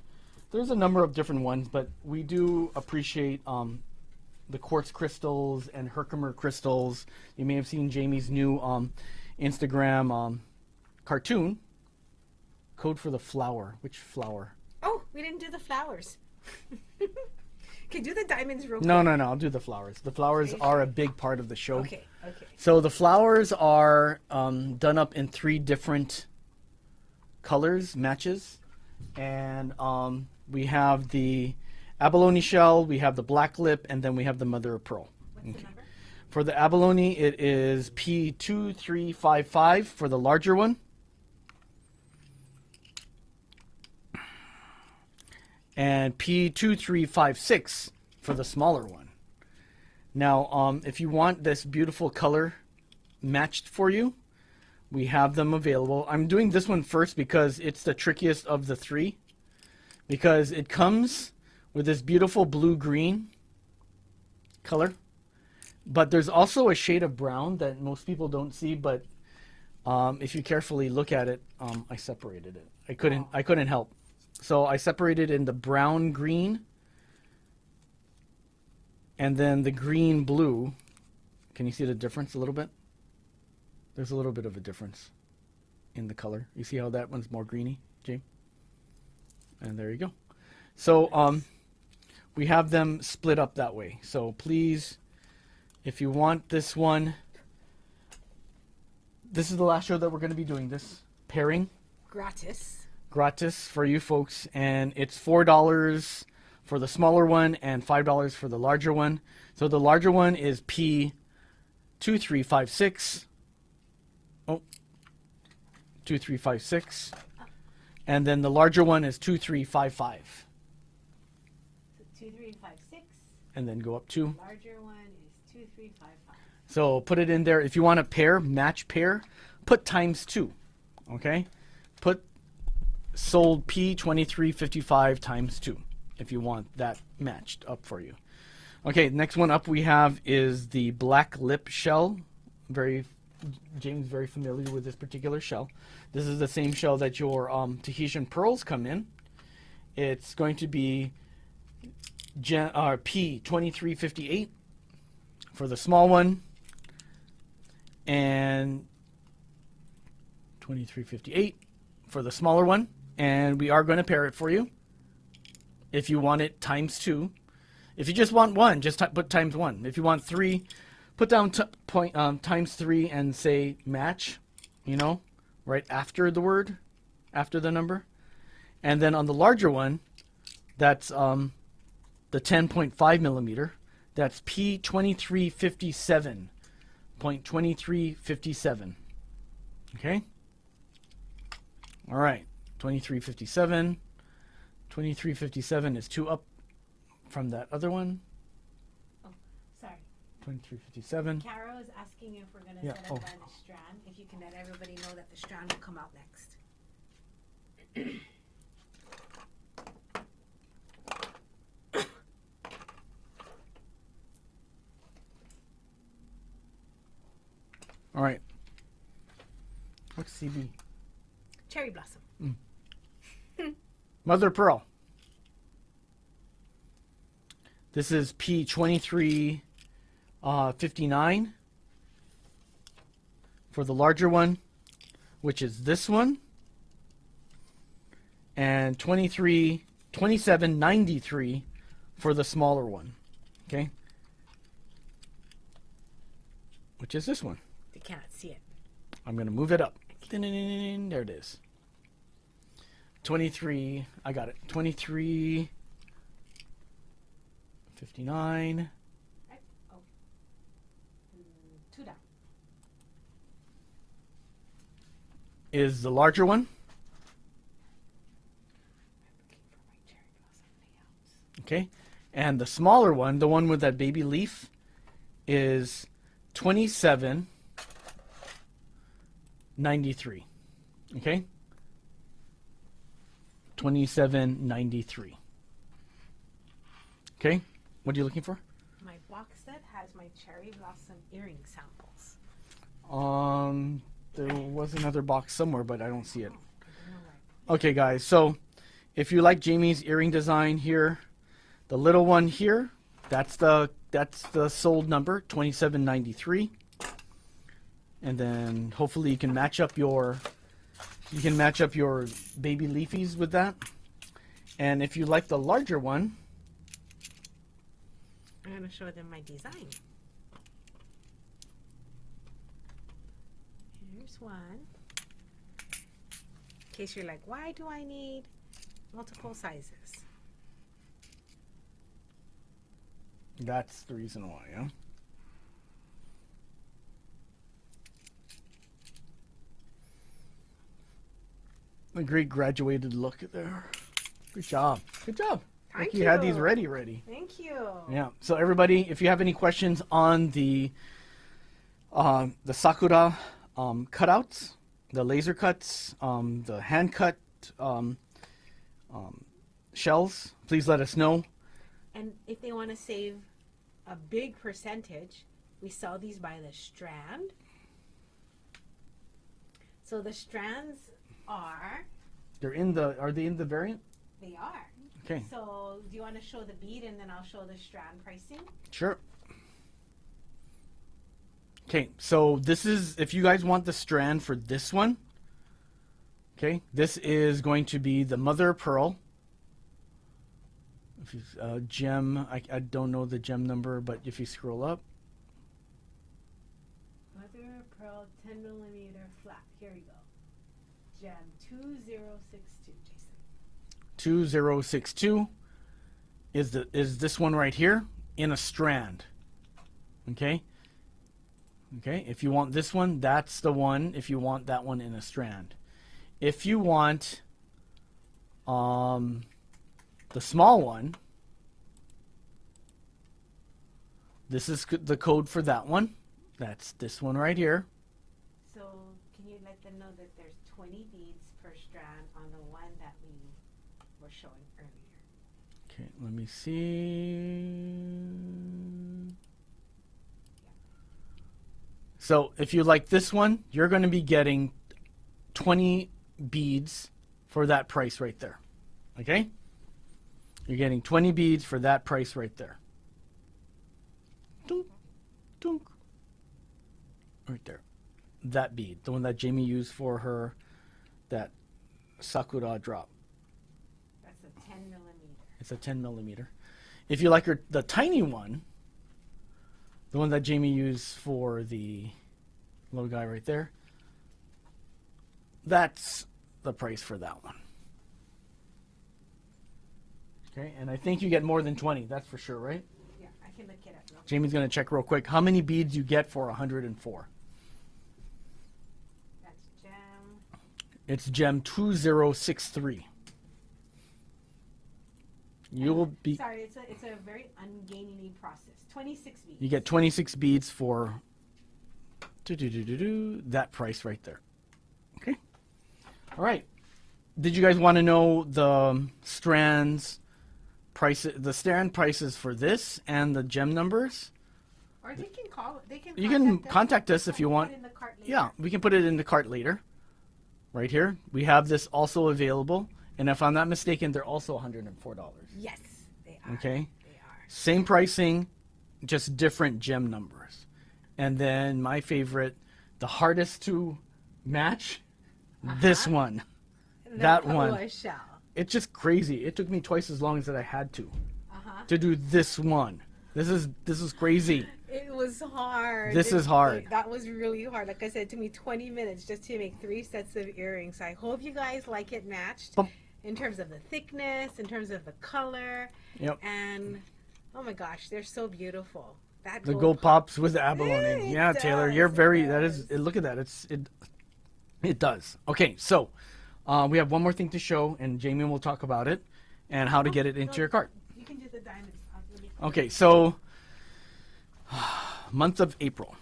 Speaker 2: There's a number of different ones, but we do appreciate the quartz crystals and Herkimer crystals. You may have seen Jamie's new Instagram cartoon. Code for the flower. Which flower?
Speaker 1: Oh, we didn't do the flowers. Okay, do the diamonds real quick.
Speaker 2: No, I'll do the flowers. The flowers are a big part of the show.
Speaker 1: Okay.
Speaker 2: So the flowers are done up in 3 different colors, matches. And we have the abalone shell, we have the black lip, and then we have the mother of pearl.
Speaker 1: What's the number?
Speaker 2: For the abalone, it is P2355 for the larger one. And P2356 for the smaller one. Now, if you want this beautiful color matched for you, we have them available. I'm doing this one first because it's the trickiest of the 3. Because it comes with this beautiful blue-green color. But there's also a shade of brown that most people don't see, but if you carefully look at it, I separated it. I couldn't help. So I separated in the brown green and then the green blue. Can you see the difference a little bit? There's a little bit of a difference in the color. You see how that one's more greeny, James? And there you go. So we have them split up that way. So please, if you want this one, this is the last show that we're going to be doing this pairing. Gratis for you folks, and it's $4 for the smaller one and $5 for the larger one. So the larger one is P2356. Oh, 2356. And then the larger one is 2355.
Speaker 1: So 2356.
Speaker 2: And then go up to.
Speaker 1: Larger one is 2355.
Speaker 2: So put it in there. If you want to pair, match pair, put ×2. Okay? Put sold P2355 ×2 if you want that matched up for you. Okay, next one up we have is the black lip shell. James very familiar with this particular shell. This is the same shell that your Tahitian pearls come in. It's going to be P2358 for the small one and 2358 for the smaller one. And we are going to pair it for you. If you want it ×2. If you just want one, just put ×1. If you want 3, put down ×3 and say match, right after the word, after the number. And then on the larger one, that's the 10.5 millimeter. That's P2357. 0.2357. Okay? All right. 2357. 2357 is 2 up from that other one.
Speaker 1: Oh, sorry.
Speaker 2: 2357.
Speaker 1: Caro is asking if we're going to set up the strand. If you can let everybody know that the strand will come out next.
Speaker 2: All right. What's CB?
Speaker 1: Cherry blossom.
Speaker 2: Mother of pearl. This is P2359 for the larger one, which is this one, and 2793 for the smaller one. Okay, which is this one.
Speaker 1: They cannot see it.
Speaker 2: I'm going to move it up. There it is. 23, I got it. 2359.
Speaker 1: Right. Oh. 2 down.
Speaker 2: Is the larger one. Okay. And the smaller one, the one with that baby leaf, is 2793. Okay? 2793. Okay? What are you looking for?
Speaker 1: My box set has my cherry blossom earring samples.
Speaker 2: there was another box somewhere, but I don't see it. Okay, guys, so if you like Jamie's earring design here, the little one here, that's the sold number, $27.93. And then hopefully you can match up your baby leafies with that. And if you like the larger one,
Speaker 1: I'm going to show them my design. Here's one. In case you're like, why do I need multiple sizes?
Speaker 2: that's the reason why, yeah. A great graduated look there. Good job. Good job.
Speaker 1: Thank
Speaker 2: you had
Speaker 1: you.
Speaker 2: these ready.
Speaker 1: Thank you.
Speaker 2: Yeah. So everybody, if you have any questions on the Sakura cutouts, the laser cuts, the hand cut shells, please let us know.
Speaker 1: And if they want to save a big percentage, we sell these by the strand. So the strands are
Speaker 2: Are they in the variant?
Speaker 1: They are.
Speaker 2: Okay.
Speaker 1: So do you want to show the bead and then I'll show the strand pricing?
Speaker 2: Sure. Okay, so this is, if you guys want the strand for this one, okay, this is going to be the mother of pearl. If you, gem, I don't know the gem number, but if you scroll up.
Speaker 1: Mother of pearl 10 millimeter flat. Here we go. Gem 2062, Jason.
Speaker 2: 2062 is this one right here in a strand. Okay. Okay, if you want this one, that's the one. If you want that one in a strand. If you want the small one, this is the code for that one. That's this one right here.
Speaker 1: So can you let them know that there's 20 beads per strand on the one that we were showing earlier?
Speaker 2: Okay, let me see. So if you like this one, you're going to be getting 20 beads for that price right there. Okay? You're getting 20 beads for that price right there. Dunk, dunk. Right there. That bead, the one that Jamie used for her, that Sakura drop.
Speaker 1: That's a 10 millimeter.
Speaker 2: It's a 10 millimeter. If you like the tiny one, the one that Jamie used for the little guy right there, that's the price for that one. Okay, and I think you get more than 20, that's for sure, right?
Speaker 1: Yeah, I can look it up. Real quick.
Speaker 2: Jamie's going to check real quick how many beads you get for 104.
Speaker 1: That's gem.
Speaker 2: It's gem 2063. You will be.
Speaker 1: Sorry, it's a very ungaining process. 26 beads.
Speaker 2: You get 26 beads for that price right there. Okay. All right. Did you guys want to know the strands prices, the strand prices for this and the gem numbers?
Speaker 1: Or they can call. They can.
Speaker 2: You can contact us if you want.
Speaker 1: Put it in the cart later.
Speaker 2: Yeah, we can put it in the cart later. Right here, we have this also available, and if I'm not mistaken, they're also $104.
Speaker 1: Yes, they are.
Speaker 2: Okay.
Speaker 1: They are.
Speaker 2: Same pricing, just different gem numbers. And then my favorite, the hardest to match, this one. That one.
Speaker 1: Paua shell.
Speaker 2: It's just crazy. It took me twice as long as I had to do this one. This is crazy.
Speaker 1: It was hard.
Speaker 2: This is hard.
Speaker 1: That was really hard. Like I said, it took me 20 minutes just to make 3 sets of earrings. So I hope you guys like it matched in terms of the thickness, in terms of the color.
Speaker 2: Yep.
Speaker 1: And oh my gosh, they're so beautiful. That
Speaker 2: The gold pops with the abalone. Yeah,
Speaker 1: It
Speaker 2: Taylor,
Speaker 1: does,
Speaker 2: you're very.
Speaker 1: it
Speaker 2: That is.
Speaker 1: does.
Speaker 2: Look at that. It does. Okay, so we have one more thing to show, and Jamie will talk about it and how to get it into your cart.
Speaker 1: You can do the diamonds.
Speaker 2: Okay, so month of April.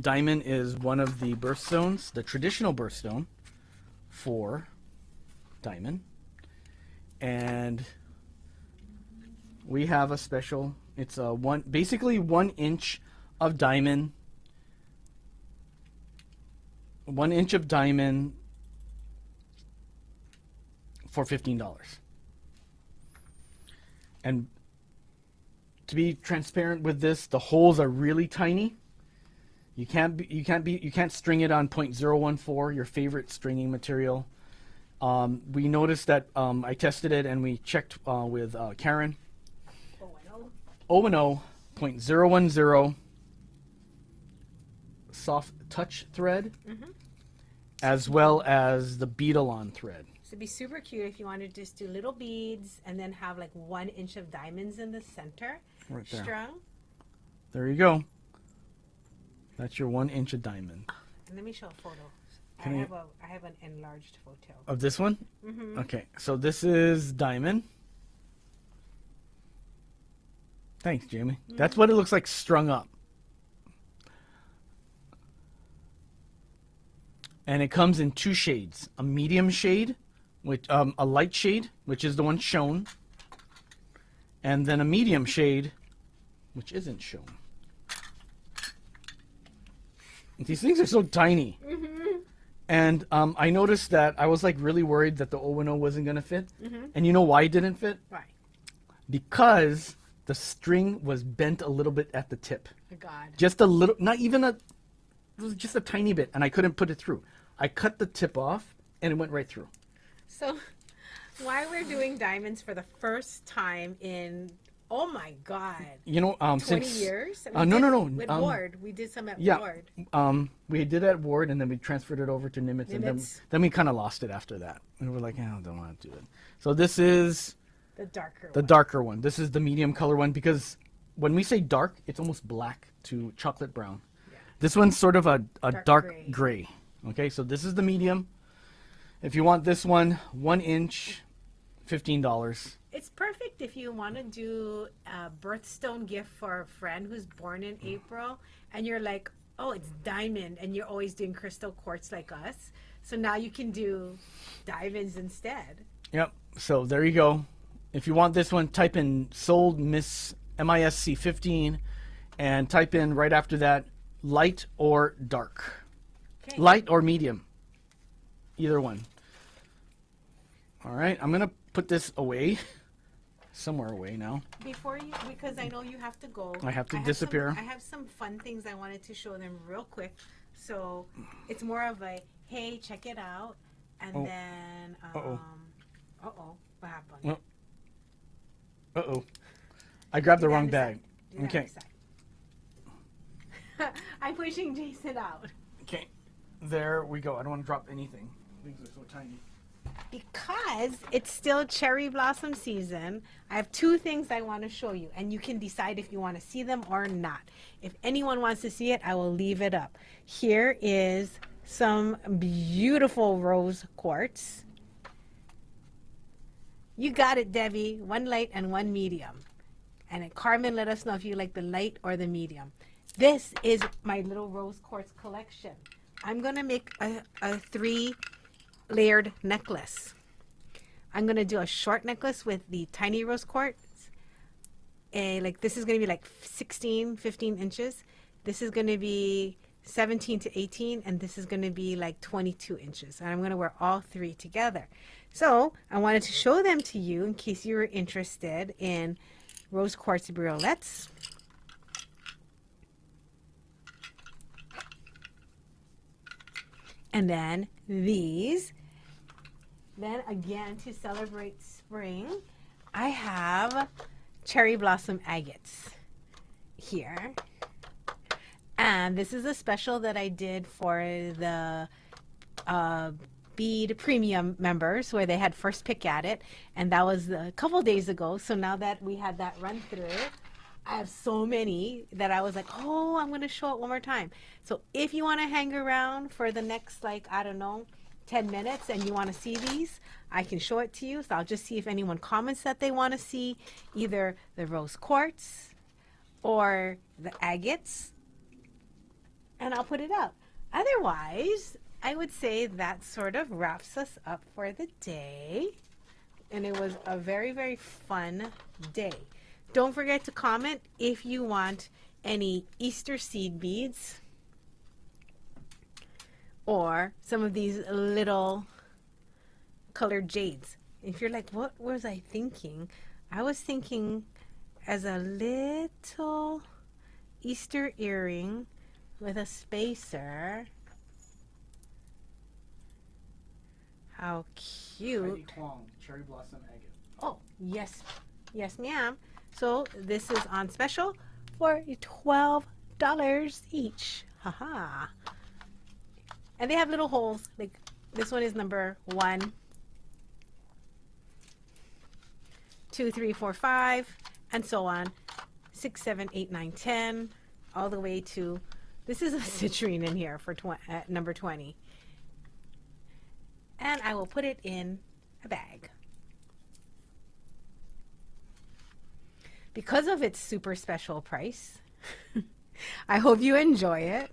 Speaker 2: Diamond is one of the birthstones, the traditional birthstone for diamond, and we have a special. It's basically 1 inch of diamond 1 inch of diamond for $15. And to be transparent with this, the holes are really tiny. You can't string it on 0.014, your favorite stringing material. We noticed that I tested it and we checked with Karen. O&O 0.010 soft touch thread, as well as the Bead-alon thread.
Speaker 1: So it'd be super cute if you wanted to just do little beads and then have like 1 inch of diamonds in the center,
Speaker 2: right there.
Speaker 1: strung.
Speaker 2: There you go. That's your 1 inch of diamond.
Speaker 1: And let me show a photo. I have an enlarged photo
Speaker 2: of this one. Okay, so this is diamond. Thanks, Jamie. That's what it looks like strung up. And it comes in 2 shades: a medium shade, which a light shade, which is the one shown, and then a medium shade, which isn't shown. These things are so tiny. And I noticed that I was like really worried that the O&O wasn't going to fit. And you know why it didn't fit?
Speaker 1: Why?
Speaker 2: Because the string was bent a little bit at the tip.
Speaker 1: Oh God.
Speaker 2: Just a little, not even it was just a tiny bit, and I couldn't put it through. I cut the tip off and it went right through.
Speaker 1: So why we're doing diamonds for the first time in, oh my God,
Speaker 2: You know,
Speaker 1: 20
Speaker 2: since
Speaker 1: years?
Speaker 2: no.
Speaker 1: With Ward. We did some at
Speaker 2: yeah,
Speaker 1: Ward.
Speaker 2: we did it at Ward, and then we transferred it over to Nimitz, and then we kind of lost it after that. And we were like, I don't want to do it. So this is
Speaker 1: The darker
Speaker 2: the
Speaker 1: one.
Speaker 2: darker one. This is the medium color one, because when we say dark, it's almost black to chocolate brown.
Speaker 1: Yeah.
Speaker 2: This one's sort of a dark
Speaker 1: gray.
Speaker 2: gray. Okay, so this is the medium. If you want this one, 1 inch, $15.
Speaker 1: It's perfect if you want to do a birthstone gift for a friend who's born in April and you're like, oh, it's diamond, and you're always doing crystal quartz like us. So now you can do diamonds instead.
Speaker 2: Yep, so there you go. If you want this one, type in sold Miss MISC 15 and type in right after that light or dark.
Speaker 1: Okay.
Speaker 2: Light or medium. Either one. All right, I'm going to put this away. Somewhere away now.
Speaker 1: Before you, because I know you have to go.
Speaker 2: I have to disappear.
Speaker 1: I have some fun things I wanted to show them real quick. So it's more of a, hey, check it out. And then, what happened?
Speaker 2: Uh-oh. I grabbed the wrong
Speaker 1: Do that
Speaker 2: bag.
Speaker 1: Do that
Speaker 2: Okay.
Speaker 1: on the side. I'm pushing Jason out.
Speaker 2: Okay. There we go. I don't want to drop anything. Things are so tiny.
Speaker 1: Because it's still cherry blossom season, I have 2 things I want to show you, and you can decide if you want to see them or not. If anyone wants to see it, I will leave it up. Here is some beautiful rose quartz. You got it, Debbie. 1 light and 1 medium. And then Carmen, let us know if you like the light or the medium. This is my little rose quartz collection. I'm going to make a 3-layered necklace. I'm going to do a short necklace with the tiny rose quartz. Like this is going to be like 16, 15 inches. This is going to be 17 to 18, and this is going to be like 22 inches. And I'm going to wear all 3 together. So I wanted to show them to you in case you were interested in rose quartz briolettes. And then these. Then again, to celebrate spring, I have cherry blossom agates here. And this is a special that I did for the Bead Premium members, where they had first pick at it. And that was a couple days ago. So now that we had that run through, I have so many that I was like, oh, I'm going to show it one more time. So if you want to hang around for the next, like, I don't know, 10 minutes and you want to see these, I can show it to you. So I'll just see if anyone comments that they want to see either the rose quartz or the agates, and I'll put it up. Otherwise, I would say that sort of wraps us up for the day. And it was a very, very fun day. Don't forget to comment if you want any Easter seed beads or some of these little colored jades. If you're like, what was I thinking? I was thinking as a little Easter earring with a spacer. How cute.
Speaker 2: Heidi Kwong, cherry blossom agate.
Speaker 1: Oh, yes. Yes, ma'am. So this is on special for $12 each. Haha. And they have little holes. Like this one is number 1, 2, 3, 4, 5, and so on. 6, 7, 8, 9, 10, all the way to, this is a citrine in here for number 20. And I will put it in a bag. Because of its super special price, I hope you enjoy it.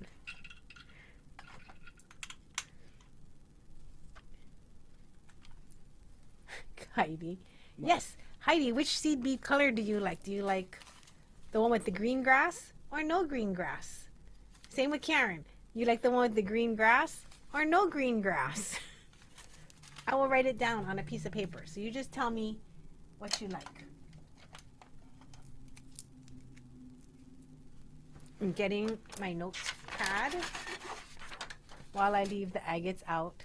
Speaker 1: Heidi. Yes, Heidi, which seed bead color do you like? Do you like the one with the green grass or no green grass? Same with Karen. You like the one with the green grass or no green grass? I will write it down on a piece of paper. So you just tell me what you like. I'm getting my notepad while I leave the agates out.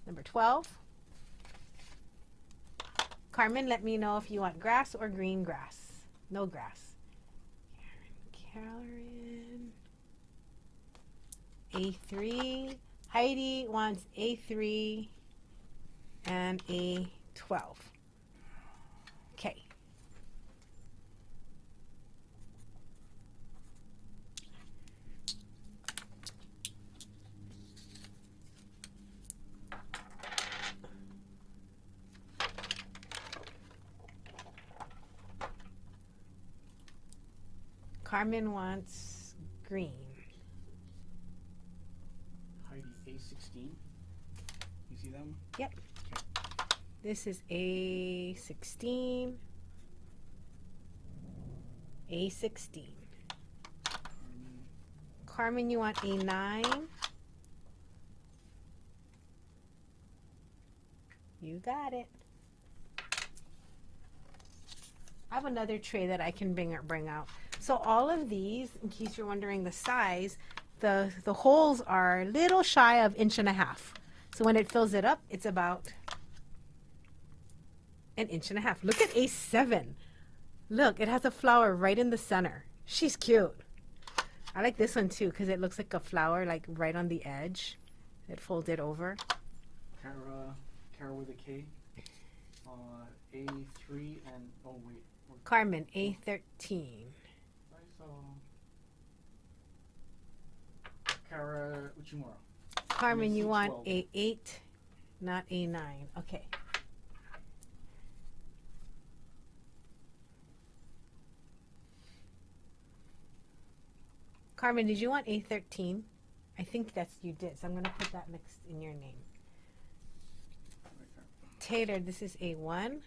Speaker 1: Number 12. Carmen, let me know if you want grass or green grass. No grass. Karen. A3. Heidi wants A3 and A12. Okay. Carmen wants green.
Speaker 2: Heidi, A16. You see that one?
Speaker 1: Yep. Okay. This is A16. A16. Carmen, you want A9? You got it. I have another tray that I can bring out. So all of these, in case you're wondering the size, the holes are a little shy of 1.5 inches. So when it fills it up, it's about 1.5 inches. Look at A7. Look, it has a flower right in the center. She's cute. I like this one too because it looks like a flower like right on the edge. It folded over.
Speaker 2: Kara with a K. A3 and, oh wait.
Speaker 1: Carmen, A13.
Speaker 2: I saw Kara Uchimura.
Speaker 1: Carmen, you want A8, not A9. Okay. Carmen, did you want A13? I think that's you did, so I'm going to put that next in your name. Taylor, this is A1.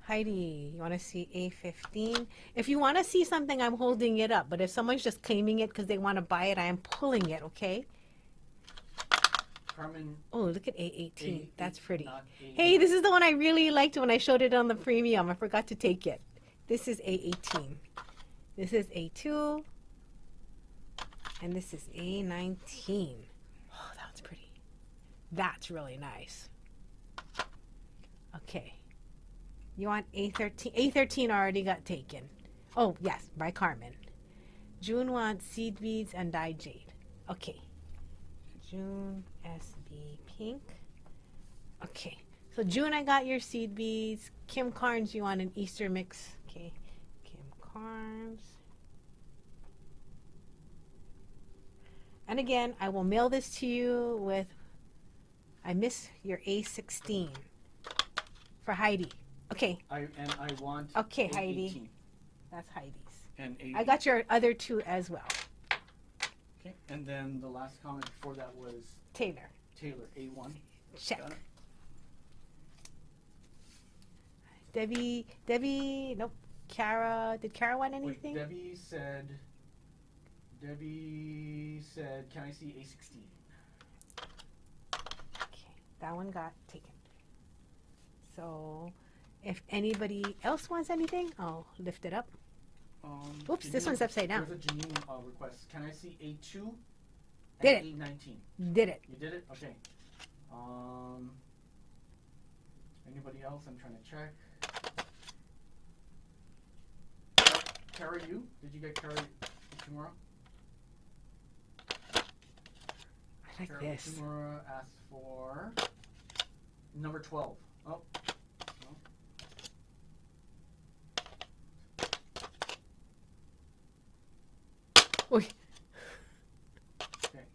Speaker 1: Heidi, you want to see A15? If you want to see something, I'm holding it up. But if someone's just claiming it because they want to buy it, I am pulling it, okay?
Speaker 2: Carmen.
Speaker 1: Oh, look at A18. That's pretty.
Speaker 2: A,
Speaker 1: hey, this is the one I really liked when I showed it on the premium. I forgot to take it. This is A18. This is A2. And this is A19. Oh, that's pretty. That's really nice. Okay. You want A13? A13 already got taken. Oh, yes, by Carmen. June wants seed beads and dyed jade. Okay. June, SB pink. Okay. So June, I got your seed beads. Kim Carnes, you want an Easter mix. Okay. Kim Carnes. And again, I will mail this to you with, I miss your A16 for Heidi. Okay.
Speaker 2: I want.
Speaker 1: Okay,
Speaker 2: A18.
Speaker 1: Heidi. That's Heidi's.
Speaker 2: And
Speaker 1: I got your other two as well.
Speaker 2: Okay, and then the last comment before that was
Speaker 1: Taylor.
Speaker 2: Taylor, A1.
Speaker 1: Check.
Speaker 2: Got it.
Speaker 1: Debbie, nope. Kara, did Kara want
Speaker 2: Wait,
Speaker 1: anything?
Speaker 2: Debbie said, can I see A16?
Speaker 1: Okay, that one got taken. So, if anybody else wants anything, I'll lift it up. Oops, this one's upside down.
Speaker 2: There's a Janine request. Can I see A2 and
Speaker 1: Did it.
Speaker 2: A19?
Speaker 1: Did it.
Speaker 2: You did it? Okay. Anybody else? I'm trying to check. Kara, you? Did you get Kara Ichimura?
Speaker 1: I like
Speaker 2: Kara
Speaker 1: this.
Speaker 2: Ichimura asked for number 12. Oh.
Speaker 1: Oy.
Speaker 2: Okay.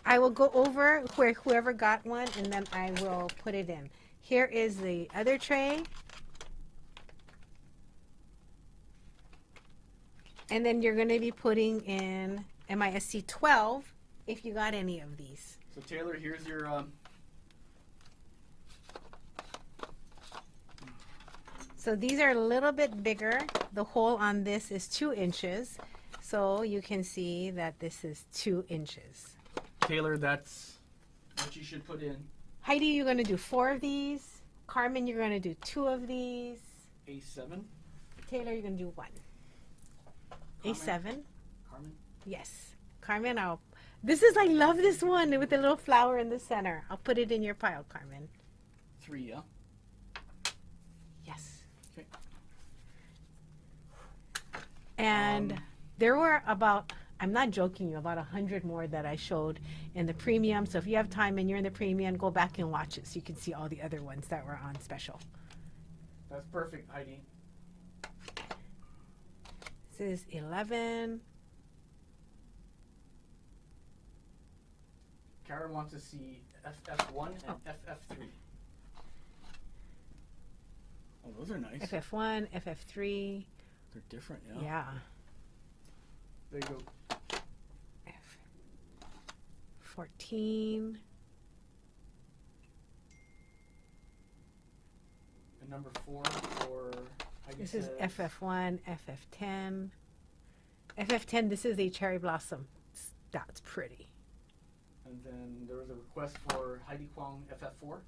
Speaker 1: I will go over where whoever got one, and then I will put it in. Here is the other tray. And then you're going to be putting in MISC 12 if you got any of these.
Speaker 2: So Taylor, here's your
Speaker 1: So these are a little bit bigger. The hole on this is 2 inches. So you can see that this is 2 inches.
Speaker 2: Taylor, that's what you should put in.
Speaker 1: Heidi, you're going to do 4 of these. Carmen, you're going to do 2 of these.
Speaker 2: A7.
Speaker 1: Taylor, you're going to do 1.
Speaker 2: Carmen.
Speaker 1: A7.
Speaker 2: Carmen.
Speaker 1: Yes. Carmen, this is, I love this one with the little flower in the center. I'll put it in your pile, Carmen.
Speaker 2: 3, yeah.
Speaker 1: Yes.
Speaker 2: Okay.
Speaker 1: And there were about, I'm not joking you, about 100 more that I showed in the premium. So if you have time and you're in the premium, go back and watch it so you can see all the other ones that were on special.
Speaker 2: That's perfect, Heidi.
Speaker 1: This is 11.
Speaker 2: Karen wants to see FF1 and FF3. Oh, those are nice.
Speaker 1: FF1, FF3.
Speaker 2: They're different, yeah.
Speaker 1: Yeah.
Speaker 2: There you go.
Speaker 1: F14.
Speaker 2: And number 4 for Heidi
Speaker 1: This is
Speaker 2: says,
Speaker 1: FF1, FF10. FF10, this is a cherry blossom. That's pretty.
Speaker 2: And then there was a request for Heidi Kwong FF4.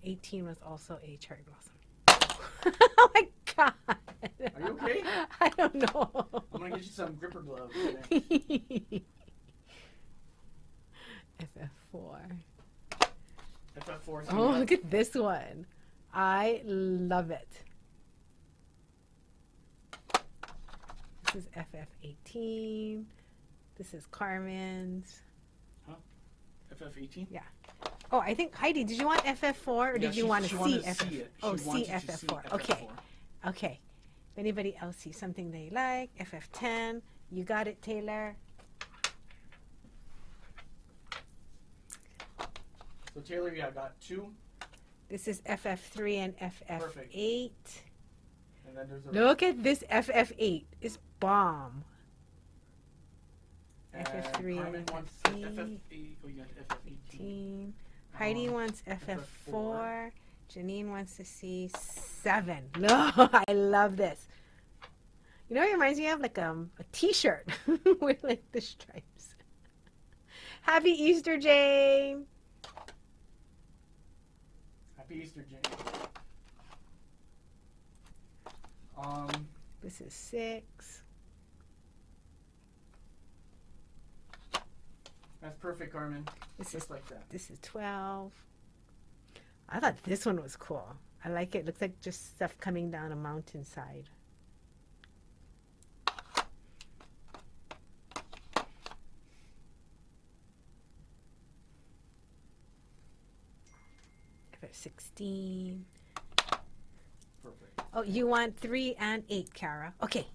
Speaker 1: 18 was also a cherry blossom. Oh my god.
Speaker 2: Are you okay?
Speaker 1: I don't know.
Speaker 2: I'm going to get you some gripper gloves.
Speaker 1: FF4.
Speaker 2: FF4.
Speaker 1: Oh, look at this one. I love it. This is FF18. This is Carmen's.
Speaker 2: Huh? FF18?
Speaker 1: Yeah. Oh, I think, Heidi, did you want FF4 or did you want to see FF? Oh, see FF4. Okay. Okay. If anybody else sees something they like, FF10, you got it, Taylor.
Speaker 2: So Taylor, yeah, got 2.
Speaker 1: This is FF3 and FF8.
Speaker 2: Perfect. And then there's a
Speaker 1: Look at this FF8. It's bomb.
Speaker 2: and
Speaker 1: FF3
Speaker 2: Carmen
Speaker 1: and
Speaker 2: wants
Speaker 1: FF8.
Speaker 2: FF8. Oh, you got FF18.
Speaker 1: Heidi wants
Speaker 2: FF4.
Speaker 1: FF4. Janine wants to see 7. No, I love this. You know, it reminds me of like a t-shirt with like the stripes. Happy Easter, Jane.
Speaker 2: Happy Easter, Jane.
Speaker 1: This is 6.
Speaker 2: That's perfect, Carmen.
Speaker 1: This
Speaker 2: Just
Speaker 1: is
Speaker 2: like that.
Speaker 1: This is 12. I thought this one was cool. I like it. Looks like just stuff coming down a mountainside. FF16.
Speaker 2: Perfect.
Speaker 1: Oh, you want 3 and 8, Kara. Okay.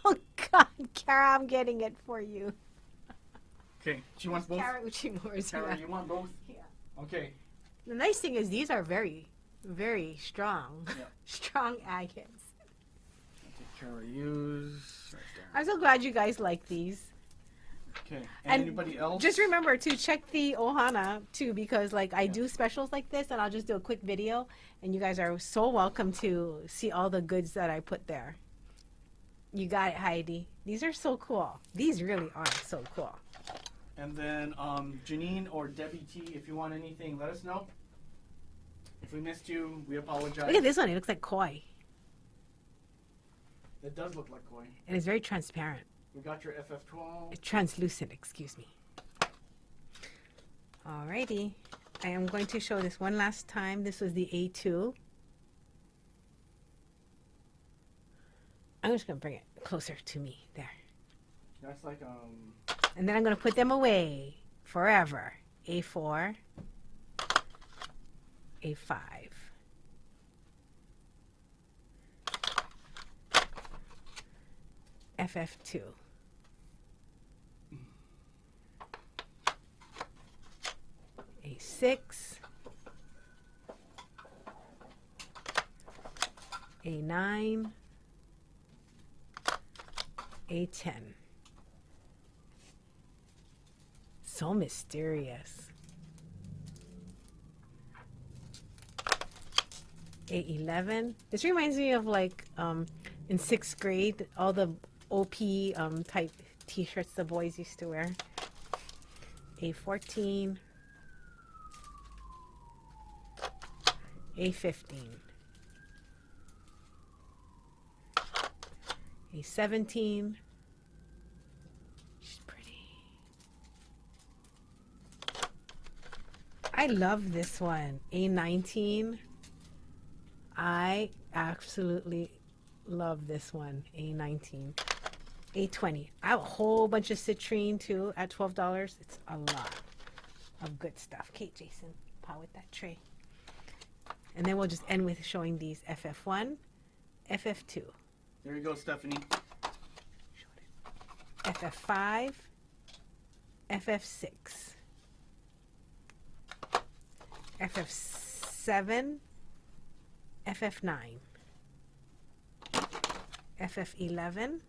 Speaker 1: Oh, God. Kara, I'm getting it for you.
Speaker 2: Okay. She wants both.
Speaker 1: Kara Uchimura's.
Speaker 2: Kara, you want both?
Speaker 1: Yeah.
Speaker 2: Okay.
Speaker 1: The nice thing is these are very, very strong.
Speaker 2: Yeah.
Speaker 1: Strong agates.
Speaker 2: I'll take Kara use right there.
Speaker 1: I'm so glad you guys like these.
Speaker 2: Okay.
Speaker 1: And
Speaker 2: Anybody else?
Speaker 1: just remember to check the ohana too, because like I do specials like this, and I'll just do a quick video, and you guys are so welcome to see all the goods that I put there. You got it, Heidi. These are so cool. These really are so cool.
Speaker 2: And then Janine or Debbie T, if you want anything, let us know. If we missed you, we apologize.
Speaker 1: Look at this one. It looks like koi.
Speaker 2: It does look like koi.
Speaker 1: And it's very transparent.
Speaker 2: We got your FF12.
Speaker 1: Translucent, excuse me. Alrighty. I am going to show this one last time. This was the A2. I'm just going to bring it closer to me. There.
Speaker 2: That's like
Speaker 1: And then I'm going to put them away forever. A4. A5. FF2. A6. A9. A10. So mysterious. A11. This reminds me of like in 6th grade, all the OP type t-shirts the boys used to wear. A14. A15. A17. She's pretty. I love this one. A19. I absolutely love this one. A19. A20. I have a whole bunch of citrine too at $12. It's a lot of good stuff. Kate, Jason, power with that tray. And then we'll just end with showing these FF1, FF2.
Speaker 2: There you go, Stephanie.
Speaker 1: FF5, FF6, FF7, FF9, FF11,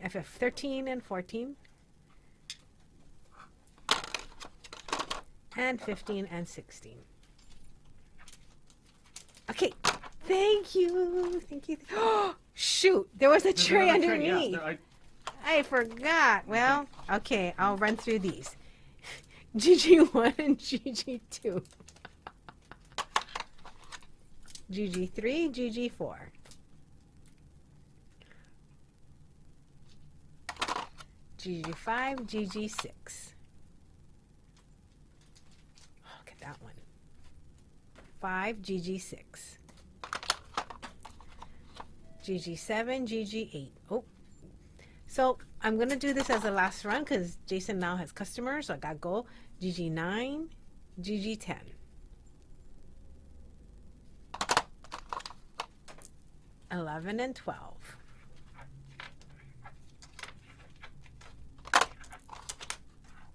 Speaker 1: FF13 and 14, and 15 and 16. Okay, thank you. Thank you. Oh, shoot, there was a tray underneath.
Speaker 2: Yeah,
Speaker 1: I forgot. Well, okay, I'll run through these. GG1 and GG2. GG3, GG4. GG5, GG6. Look at that one. 5, GG6. GG7, GG8. Oh. So I'm going to do this as a last run because Jason now has customers, so I got to go. GG9, GG10. $11 and $12.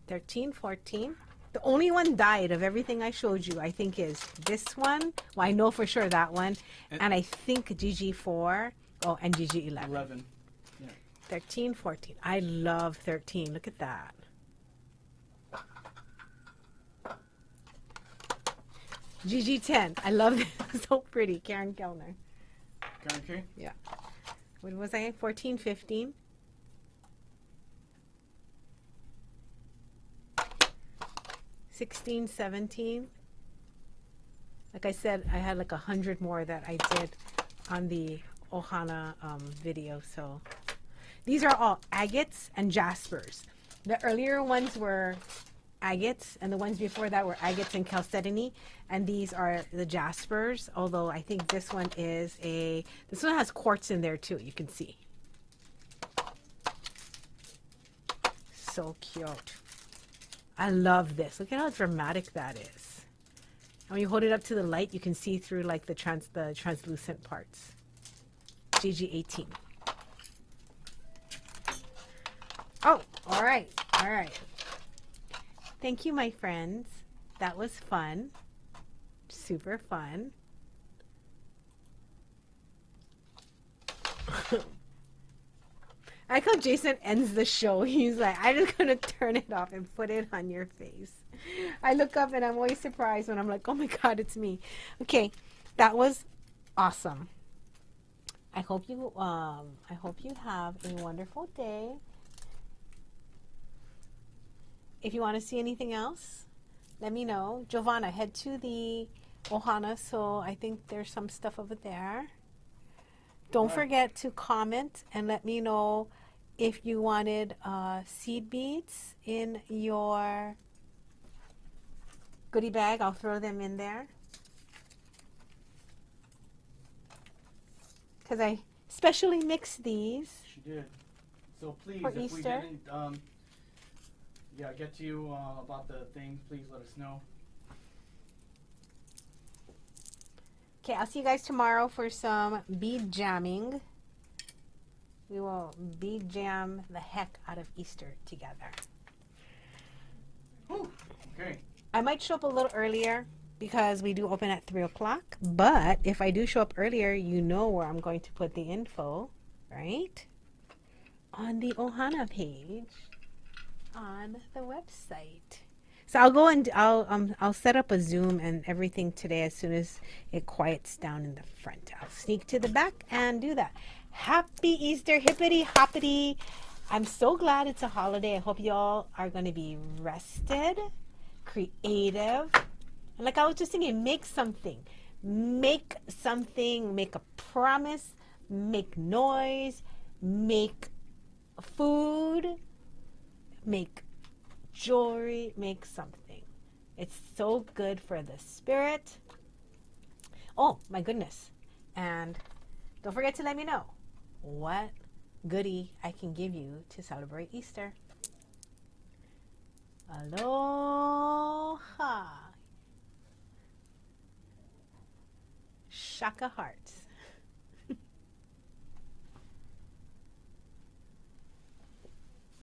Speaker 1: $13, $14. The only one died of everything I showed you, I think, is this one. Well, I know for sure that one. And I think GG4. Oh, and GG11.
Speaker 2: 11. Yeah.
Speaker 1: 13, 14. I love 13. Look at that. GG10. I love this. So pretty. Karen Kellner.
Speaker 2: Karen K?
Speaker 1: Yeah. What was I? 14, 15. 16, 17. Like I said, I had like 100 more that I did on the ohana video. So these are all agates and jaspers. The earlier ones were agates, and the ones before that were agates and chalcedony, and these are the jaspers, although I think this one is this one has quartz in there too, you can see. So cute. I love this. Look at how dramatic that is. And when you hold it up to the light, you can see through like the translucent parts. GG18. Oh, all right. All right. Thank you, my friends. That was fun. Super fun. I like how Jason ends the show. He's like, I'm just gonna turn it off and put it on your face. I look up and I'm always surprised when I'm like, oh my god, it's me. Okay, that was awesome. I hope you have a wonderful day. If you want to see anything else, let me know. Giovanna, head to the ohana. So I think there's some stuff over there. Don't forget to comment and let me know if you wanted seed beads in your goodie bag. I'll throw them in there. Because I specially mixed these.
Speaker 2: She did. So please,
Speaker 1: for
Speaker 2: if
Speaker 1: Easter.
Speaker 2: we didn't get to you about the thing, please let us know.
Speaker 1: Okay, I'll see you guys tomorrow for some bead jamming. We will bead jam the heck out of Easter together.
Speaker 2: Whew. Okay.
Speaker 1: I might show up a little earlier because we do open at 3 o'clock. But if I do show up earlier, you know where I'm going to put the info, right? On the Ohana page on the website. So I'll go and I'll set up a Zoom and everything today as soon as it quiets down in the front. I'll sneak to the back and do that. Happy Easter, hippity hoppity. I'm so glad it's a holiday. I hope y'all are going to be rested, creative. And like I was just thinking, make something. Make something, make a promise, make noise, make food, make jewelry, make something. It's so good for the spirit. Oh my goodness. And don't forget to let me know what goodie I can give you to celebrate Easter. Aloha. Shaka hearts.